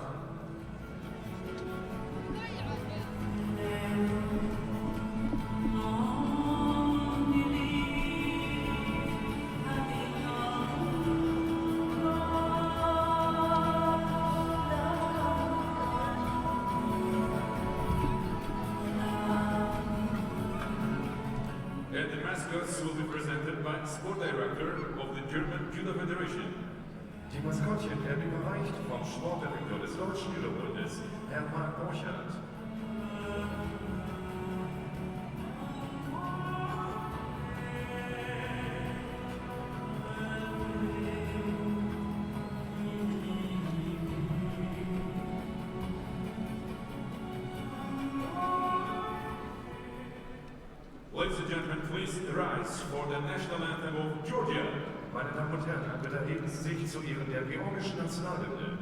And the mascots will be presented by Sport Director of the German Judo Federation. Die Maskottchen werden überreicht vom Sportdirektor des Deutschen Judo-Bundes, Herrn Marc Borchardt. Ladies and gentlemen, please rise for the national anthem of Georgia. Meine Damen und Herren, bitte erheben Sie sich zu Ehren der georgischen Nationalhymne.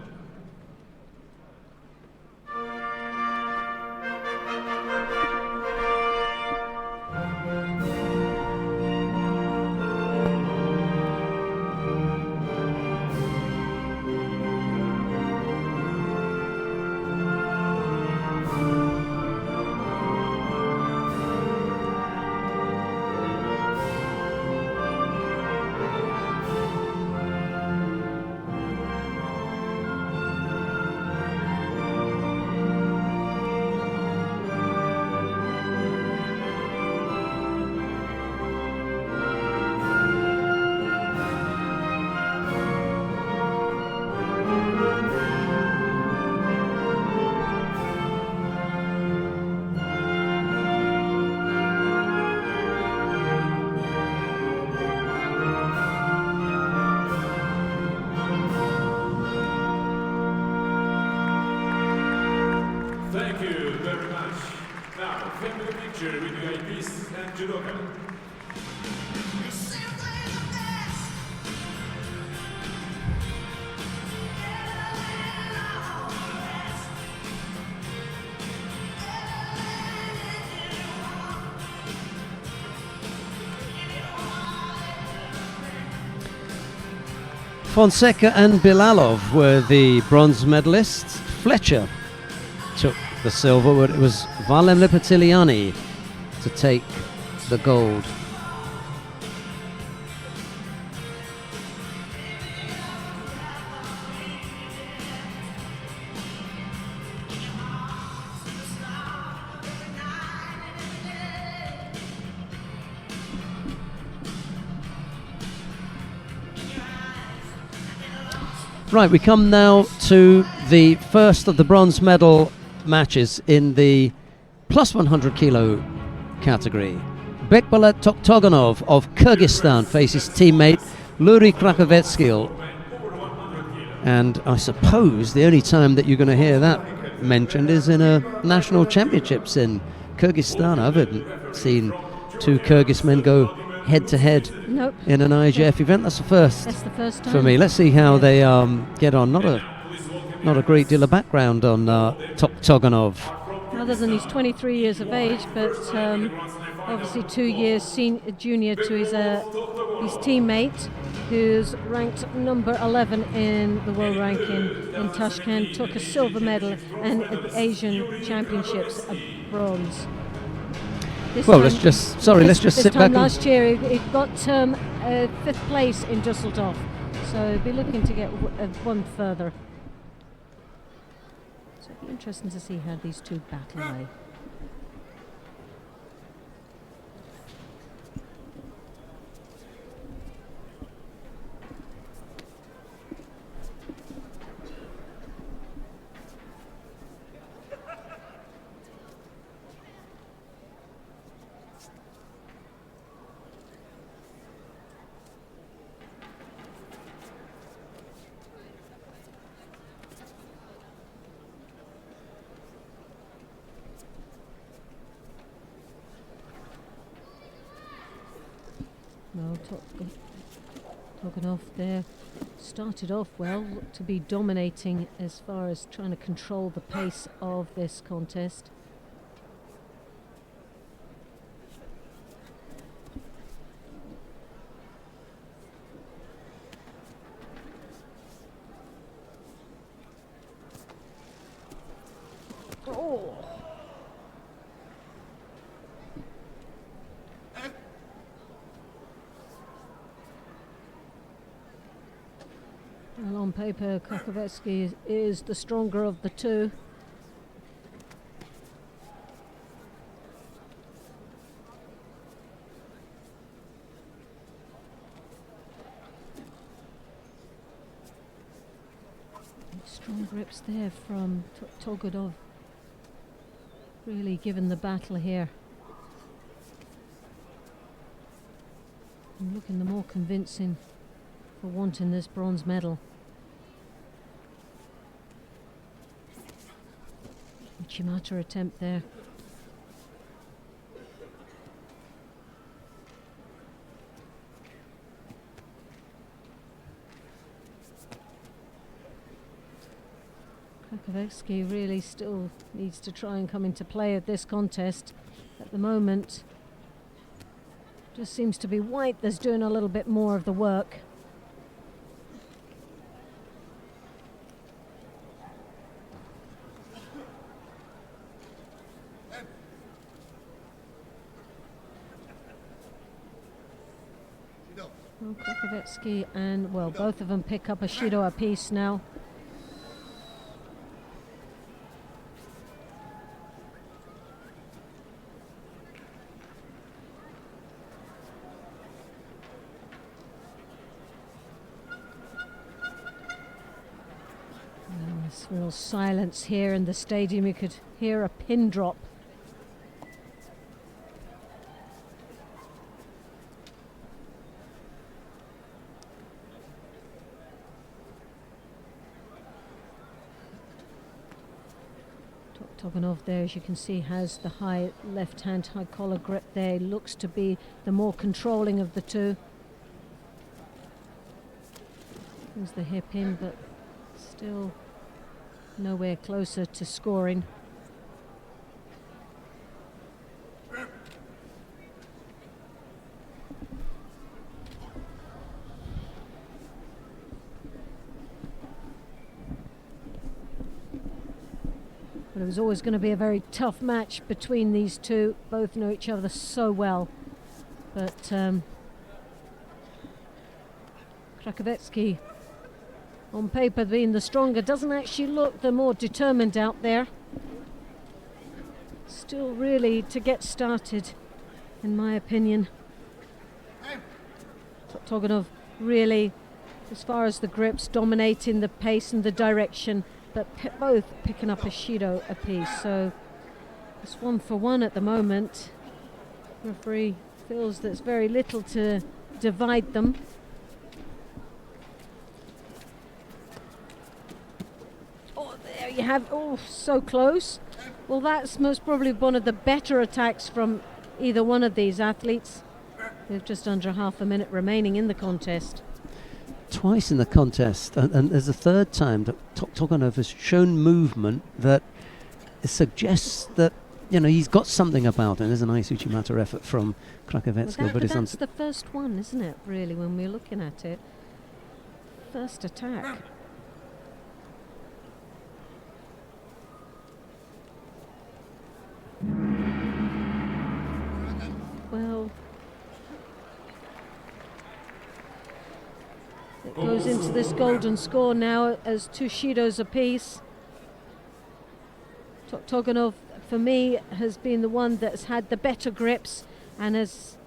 Thank you very much. Now, family picture with VIPs and judoka. Fonseca and Bilalov were the bronze medalists. Fletcher took the silver, but it was Valam Lipatiliani to take the gold. Right, we come now to the first of the bronze medal matches in the plus 100 kilo category. Bekbalat Toktoganov of Kyrgyzstan faces teammate Luri Krakovetskyl. And I suppose the only time that you're going to hear that mentioned is in a national championships in Kyrgyzstan. I haven't seen two Kyrgyz men go head to head in an IGF event. That's the first. That's the first time for me. Let's see how they get on. Not a great deal of background on Toktoganov. Other than he's 23 years of age, but obviously 2 years junior to his teammate, who's ranked number 11 in the world ranking in Tashkent, took a silver medal, and at the Asian Championships a bronze. Let's just sit back. Last year he got 5th place in Düsseldorf, So be looking to get one further. So it'll be interesting to see how these two battle away. Well, Toganov there started off well, looked to be dominating as far as trying to control the pace of this contest. Oh! Well, on paper, Krakovetsky is the stronger of the two. Strong grips there from Togodov. Really given the battle here. And looking the more convincing for wanting this bronze medal. Uchimata attempt there. Krakovetsky really still needs to try and come into play at this contest. At the moment, just seems to be White that's doing a little bit more of the work. Well, Krakovetsky and, well, both of them pick up a Shido apiece now. There's real silence here in the stadium. You could hear a pin drop. Toganov there, as you can see, has the high left hand high collar grip there. Looks to be the more controlling of the two. There's the hip in, but still nowhere closer to scoring. But it was always going to be a very tough match between these two. Both know each other so well. But Krakovetsky, on paper being the stronger, doesn't actually look the more determined out there. Still really to get started, in my opinion. Toganov really, as far as the grips, dominating the pace and the direction, but both picking up a Shido apiece. So it's 1-for-1 at the moment. Referee feels there's very little to divide them. Oh, there you have, oh, so close. Well, that's most probably one of the better attacks from either one of these athletes. We have just under half a minute remaining in the contest. Twice in the contest, and there's a third time that Toganov has shown movement that suggests that, you know, he's got something about him. There's a nice Uchimata effort from Krakovetsky, well, but that's the first one, isn't it, really, when we're looking at it? First attack. Well, It goes into this golden score now as 2 Shidos apiece. Toktoganov, for me, has been the one that's had the better grips and has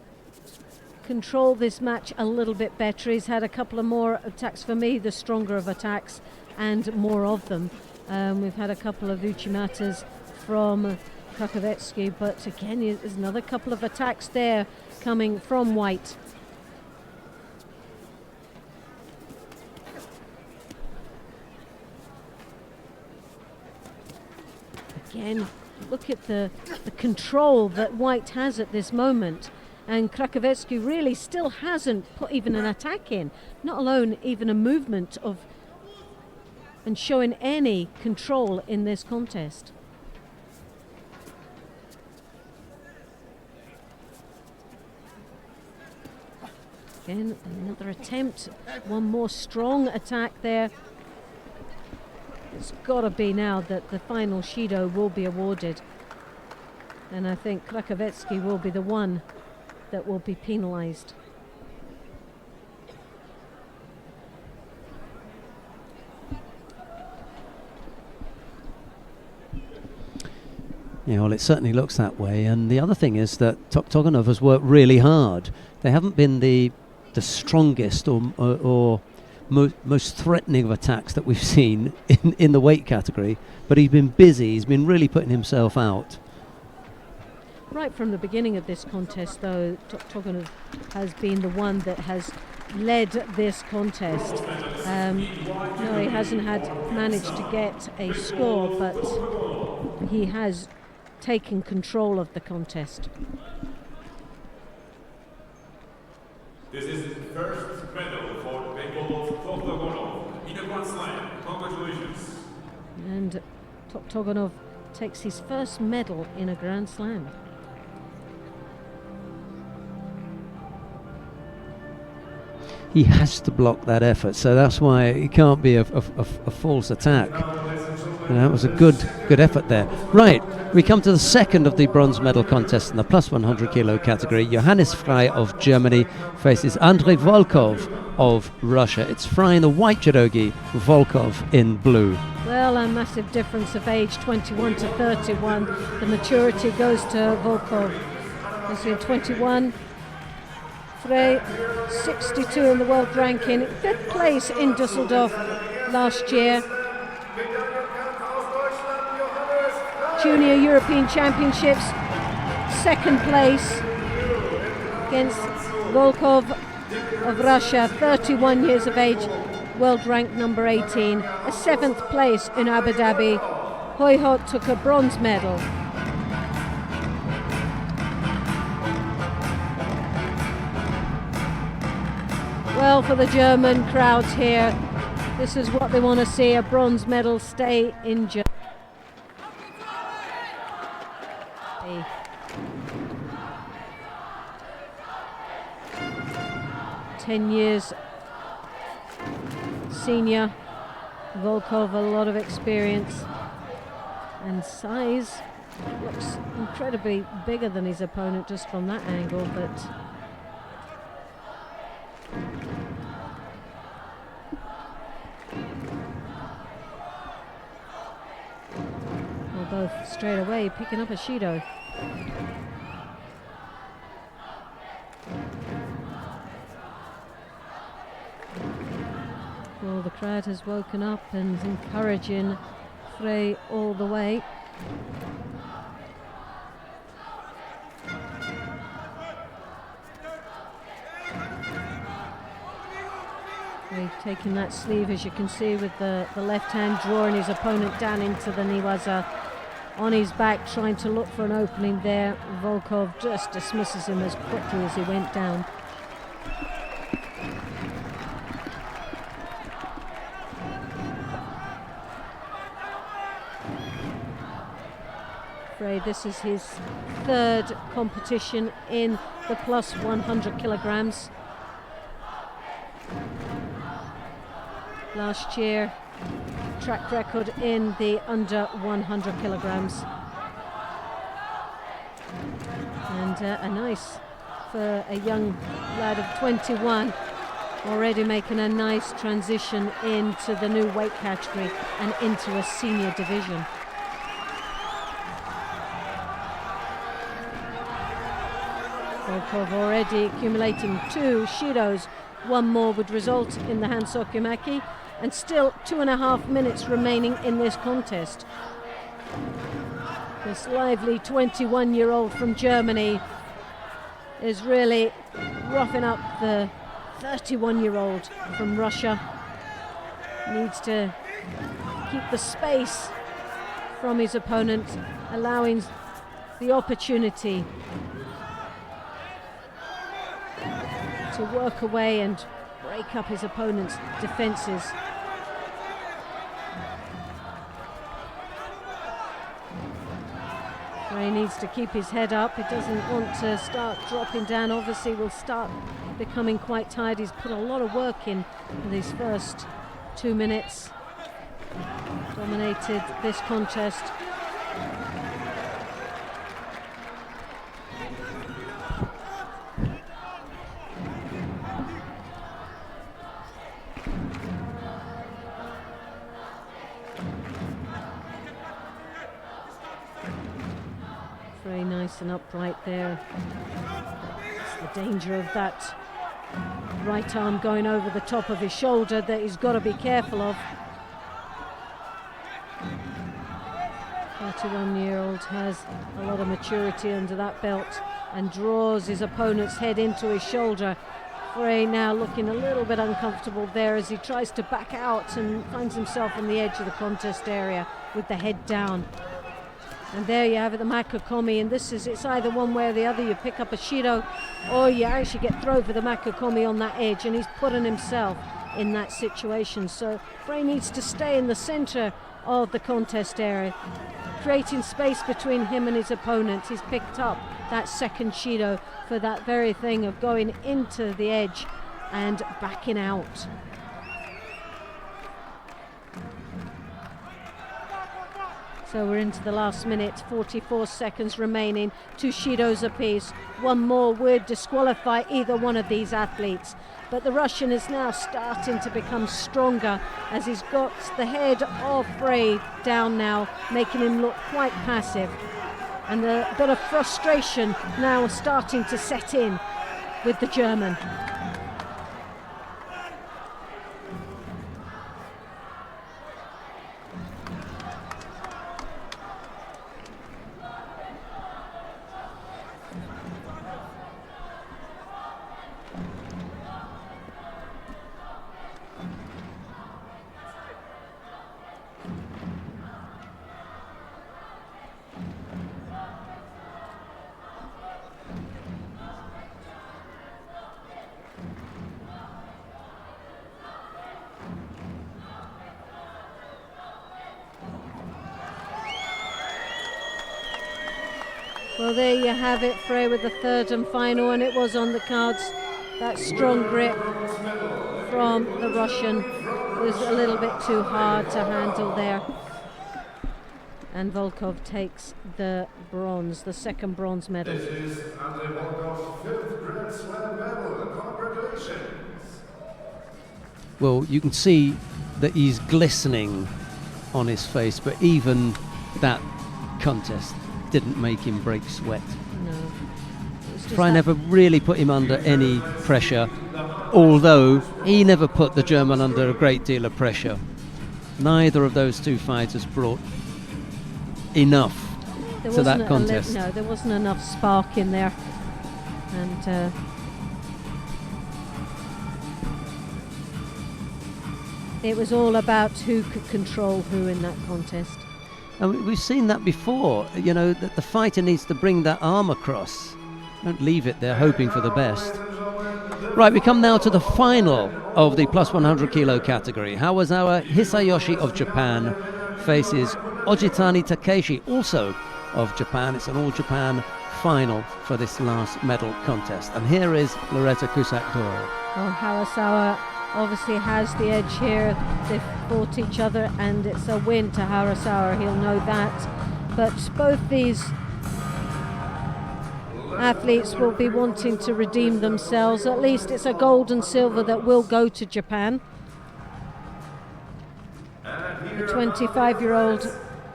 controlled this match a little bit better. He's had a couple of more attacks, for me, the stronger of attacks and more of them. We've had a couple of Uchimatas from Krakowecki, but again, there's another couple of attacks there coming from White. Again, look at the control that White has at this moment. And Krakowecki really still hasn't put even an attack in, not alone even a movement of, and showing any control in this contest. Again, another attempt, one more strong attack there. It's got to be now that the final Shido will be awarded. And I think Krakowecki will be the one that will be penalised. Yeah, well, it certainly looks that way. And the other thing is that Toktoganov has worked really hard. They haven't been the strongest or most threatening of attacks that we've seen in the weight category, but he's been busy. He's been really putting himself out. Right from the beginning of this contest, though, Toktoganov has been the one that has led this contest. No, he hasn't managed to get a score, but he has taken control of the contest. This is his first medal for Toktoganov in a Grand Slam. Congratulations. And Toktoganov takes his first medal in a Grand Slam. He has to block that effort, so that's why it can't be a false attack. And that was a good effort there. Right, we come to the second of the bronze medal contest in the plus 100 kilo category. Johannes Frey of Germany faces Andrei Volkov of Russia. It's Frey in the white judogi, Volkov in blue. Well, a massive difference of age, 21 to 31. The maturity goes to Volkov. As in 21, Frey 62 in the world ranking, 5th place in Düsseldorf last year. Junior European Championships, 2nd place against Volkov of Russia, 31 years of age, world rank number 18. A 7th place in Abu Dhabi. Hoyhot took a bronze medal. Well, for the German crowds here, this is what they want to see, a bronze medal stay in Germany. 10 years senior, Volkov, a lot of experience and size. Looks incredibly bigger than his opponent just from that angle, but both straight away picking up a Shido. Well, the crowd has woken up and is encouraging Frey all the way. Frey taking that sleeve, as you can see, with the left hand, drawing his opponent down into the Niwaza. On his back, trying to look for an opening there. Volkov just dismisses him as quickly as he went down. Frey, this is his 3rd competition in the plus 100 kilograms. Last year, track record in the under 100 kilograms. And a nice, for a young lad of 21, already making a nice transition into the new weight category and into a senior division. Volkov already accumulating 2 Shidos. One more would result in the Hansokumaki, and still 2.5 minutes remaining in this contest. This lively 21-year-old from Germany is really roughing up the 31-year-old from Russia. Needs to keep the space from his opponent, allowing the opportunity to work away and break up his opponent's defences. He needs to keep his head up. He doesn't want to start dropping down. Obviously will start becoming quite tired. He's put a lot of work in these first 2 minutes. Dominated this contest. Very nice and upright there. It's the danger of that right arm going over the top of his shoulder that he's got to be careful of. 31-year-old has a lot of maturity under that belt and draws his opponent's head into his shoulder. Frey now looking a little bit uncomfortable there as he tries to back out and finds himself on the edge of the contest area with the head down. And there you have it, the Makokomi, and it's either one way or the other. You pick up a Shido or you actually get thrown for the Makokomi on that edge, and he's putting himself in that situation. So Frey needs to stay in the center of the contest area, creating space between him and his opponent. He's picked up that second Shido for that very thing of going into the edge and backing out. So we're into the last minute, 44 seconds remaining, 2 Shidos apiece. One more would disqualify either one of these athletes. But the Russian is now starting to become stronger as he's got the head of Frey down now, making him look quite passive. And a bit of frustration now starting to set in with the German. Well, there you have it, Frey, with the third and final, and it was on the cards. That strong grip from the Russian was a little bit too hard to handle there. And Volkov takes the bronze, the second bronze medal. This is Volkov's 5th Grand Slam medal. Congratulations. Well, you can see that he's glistening on his face, but even that contest didn't make him break sweat. No. Frey never really put him under any pressure, although he never put the German under a great deal of pressure. Neither of those two fighters brought enough to that contest. No, there wasn't enough spark in there. And it was all about who could control who in that contest. And we've seen that before, you know, that the fighter needs to bring that arm across. Don't leave it there hoping for the best. Right, we come now to the final of the plus 100 kilo category. Hawazawa Hisayoshi of Japan faces Ojitani Takeshi, also of Japan. It's an all-Japan final for this last medal contest. And here is Loretta Kusak-Dora. Well, Harasawa obviously has the edge here. They've fought each other and it's a win to Harasawa, he'll know that. But both these athletes will be wanting to redeem themselves. At least it's a gold and silver that will go to Japan. The 25-year-old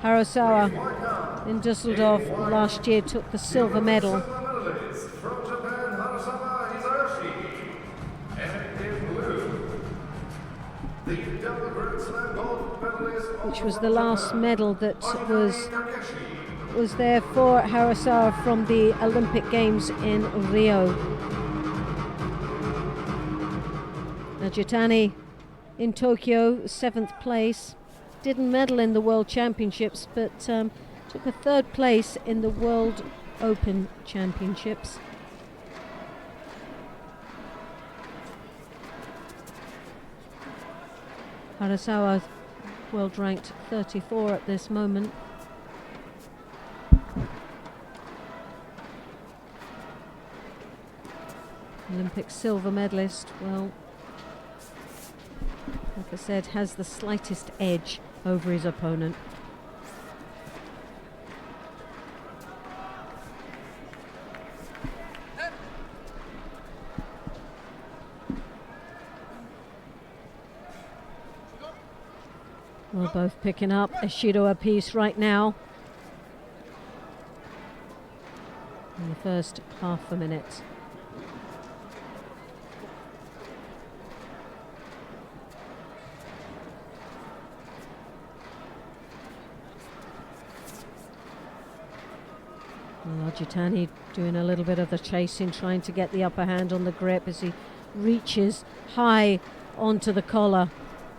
Harasawa in Düsseldorf last year took the silver medal. Which was the last medal that was there for Harasawa from the Olympic Games in Rio. Najitani in Tokyo, 7th place. Didn't medal in the World Championships, but took a 3rd place in the World Open Championships. Harasawa, world ranked 34 at this moment. Olympic silver medalist, well, like I said, has the slightest edge over his opponent. We're both picking up a Judo apiece right now in the first half a minute. Ajitani doing a little bit of the chasing, trying to get the upper hand on the grip as he reaches high onto the collar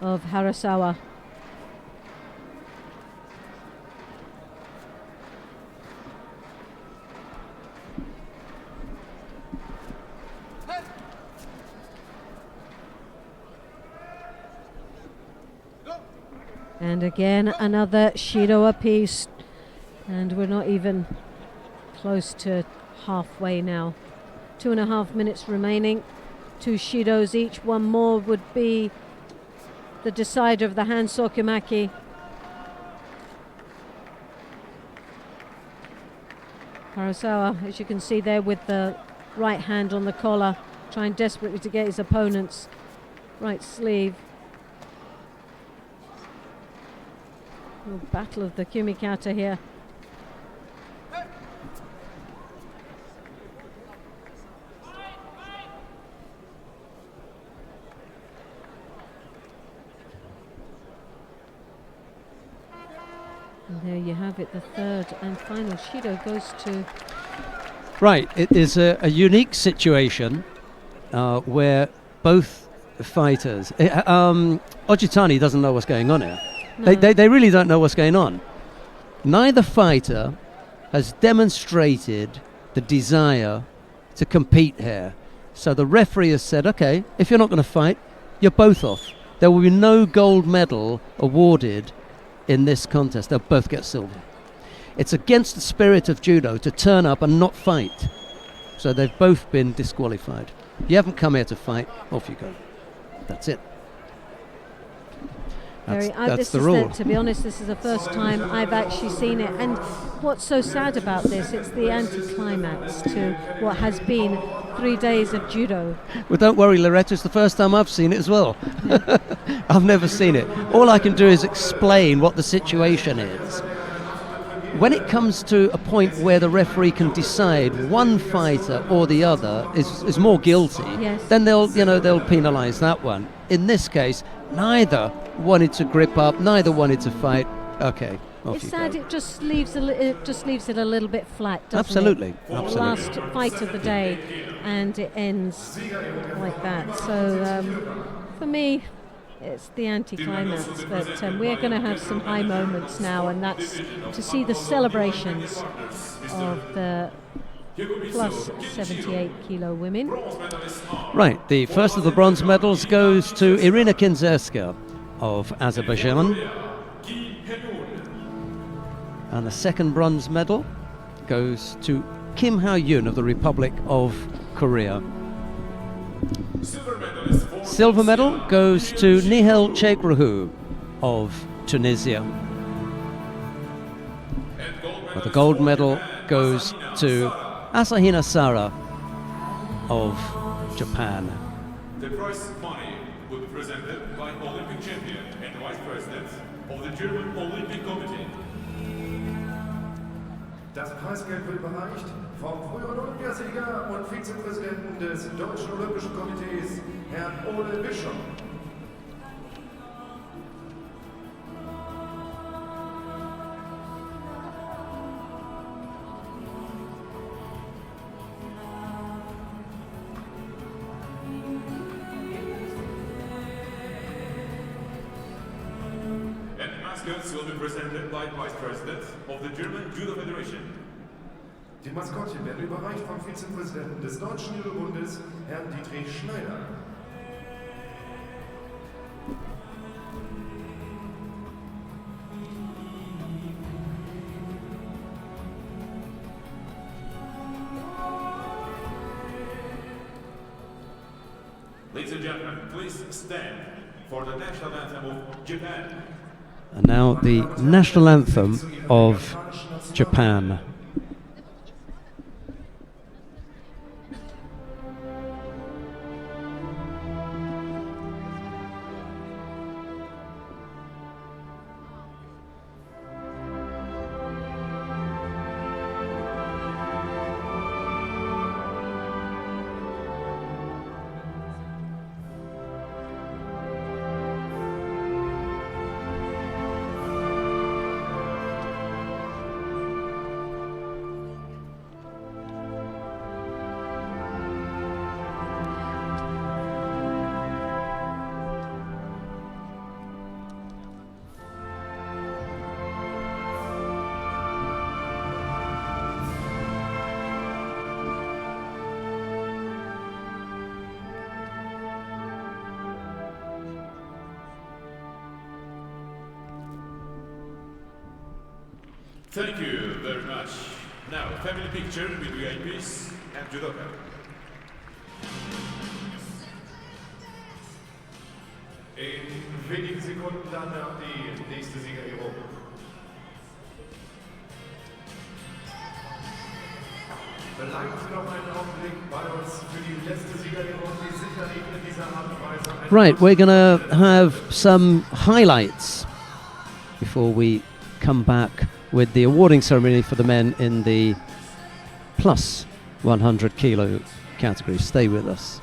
of Harasawa. And again, another Judo apiece, and we're not even close to halfway now. 2.5 minutes remaining, 2 Judos each. One more would be the decider of the hand sokumaki. Harasawa, as you can see there, with the right hand on the collar, trying desperately to get his opponent's right sleeve. Real battle of the kumikata here. And there you have it, the 3rd and final Judo goes to... Right, it is a unique situation where both fighters... Ojitani doesn't know what's going on here. No. They really don't know what's going on. Neither fighter has demonstrated the desire to compete here. So the referee has said, okay, if you're not going to fight, you're both off. There will be no gold medal awarded in this contest. They'll both get silver. It's against the spirit of judo to turn up and not fight. So they've both been disqualified. You haven't come here to fight, off you go. That's it. That's the rule. To be honest, this is the first time I've actually seen it. And what's so sad about this, it's the anticlimax to what has been 3 days of judo. Well, don't worry, Loretta, it's the first time I've seen it as well. I've never seen it. All I can do is explain what the situation is. When it comes to a point where the referee can decide one fighter or the other is more guilty, yes, then they'll penalise that one. In this case, neither wanted to grip up, neither wanted to fight. Okay, off it's you sad. go. It just leaves it a little bit flat, doesn't Absolutely. it? Absolutely. Last fight of the day, and it ends like that. So for me, it's the anticlimax. But we're going to have some high moments now, and that's to see the celebrations of the plus 78 kilo women. Right, the first of the bronze medals goes to Irina Kinzerska of Azerbaijan, and the second bronze medal goes to Kim Hao-yoon of the Republic of Korea. Silver medal goes to Nihal Chegrohu of Tunisia. But the gold medal goes to Asahina Sara of Japan. The prize money will be presented by Olympic champion and vice president of the German Olympic Committee. Das Preisgeld wird überreicht vom früheren Olympiasieger und Vizepräsidenten des Deutschen Olympischen Komitees, Herrn Ole Bischof. Mascots will be presented by Vice President of the German Judo Federation. Die Maskottchen werden überreicht vom Vizepräsidenten des Deutschen Judo-Bundes, Herrn Dietrich Schneider. Ladies and gentlemen, please stand for the national anthem of Japan. And now the national anthem of Japan. Thank you very much. Now, family picture with VIPs and judoka. In wenigen Sekunden danach die nächste Siegerehrung. Bleiben Sie noch einen Augenblick bei uns für die letzte Siegerehrung, die sicherlich in dieser Art und Weise. Right, we're going to have some highlights before we come back with the awarding ceremony for the men in the plus 100 kilo category. Stay with us.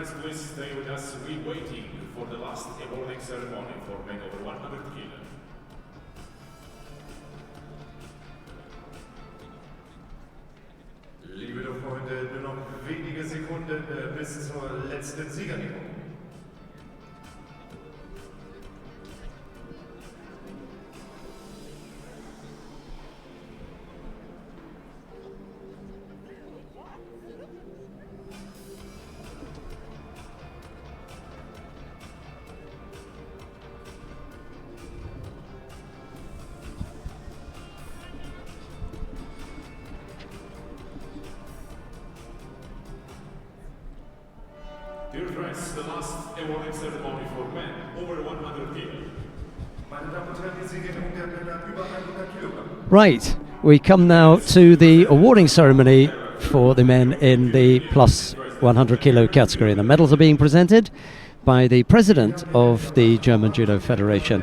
friends, please stay with us. We're waiting for the last awarding ceremony for men over 100 kilos. Liebe Freunde, nur noch wenige Sekunden bis zur letzten Siegerehrung. Dear friends, the last awarding ceremony for men over 100 kilos. Meine Damen und Herren, die Siegerehrung der Männer über 100 Kilogramm. Right, we come now to the awarding ceremony for the men in the plus 100 kilo category. The medals are being presented by the president of the German Judo Federation,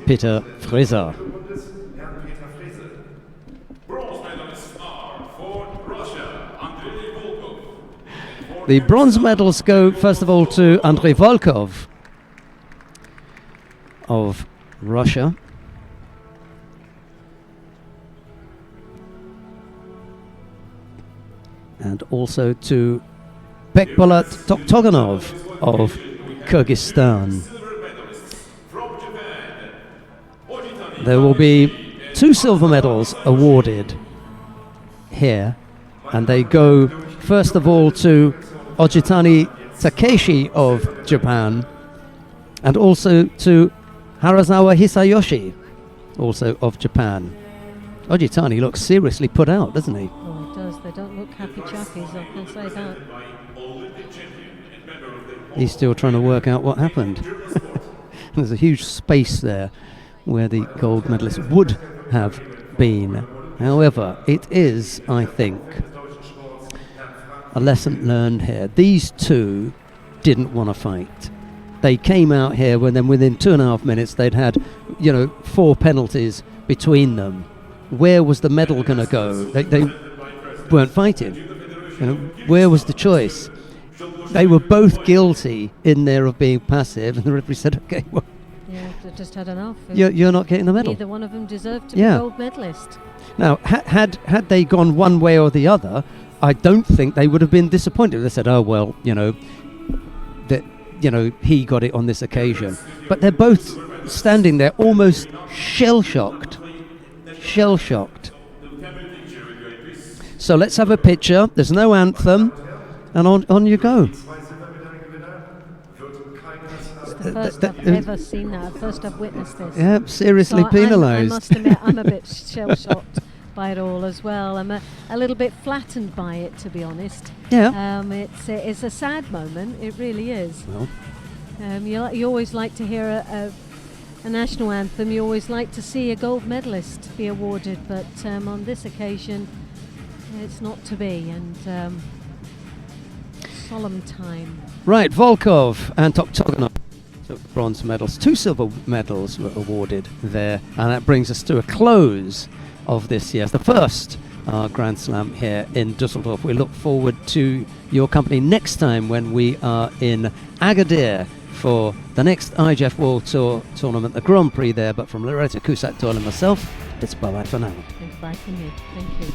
Peter Freser. Bronze medalists are for Russia, Andrei Volkov. The bronze medals go first of all to Andrei Volkov of Russia. And also to Bekbolat Toktoganov of Kyrgyzstan. Silver medalists from Japan, Ojitani There will be 2 silver medals awarded here, and they go first of all to Ojitani Takeshi of Japan, and also to Harazawa Hisayoshi, also of Japan. Ojitani looks seriously put out, doesn't he? Oh, it does. They don't look happy chappies, I can say that. Olympic champion and member of the He's still trying to work out what happened. There's a huge space there where the gold medalist would have been. However, it is, I think, a lesson learned here. These two didn't want to fight. They came out here when then within 2.5 minutes they'd had, 4 penalties between them. Where was the medal going to go? They weren't fighting. Where was the choice? They were both guilty in there of being passive, and the referee said, "Okay, well, Yeah, they've just had enough. you're not getting the medal." Neither one of them deserved to Yeah. be gold medalist. Now, had they gone one way or the other, I don't think they would have been disappointed. They said, "Oh well, that he got it on this occasion." But they're both standing there, almost shell-shocked. So let's have a picture. There's no anthem, and on you go. It's the first I've ever seen that. First I've witnessed this. Yeah, seriously So I penalised. must admit, I'm a bit shell-shocked by it all as well. I'm a little bit flattened by it, to be honest. Yeah. It's a sad moment. It really is. Well, You always like to hear a national anthem. You always like to see a gold medalist be awarded, but on this occasion, it's not to be. And solemn time. right, Volkov and Toktoganov took bronze medals. 2 silver medals were awarded there, and that brings us to a close of this year's, the first Grand Slam here in Düsseldorf. We look forward to your company next time when we are in Agadir for the next IGF World Tour tournament, the Grand Prix there. But from Loretta Cusack, Doyle and myself, it's bye-bye for now. Goodbye from me. Thank you.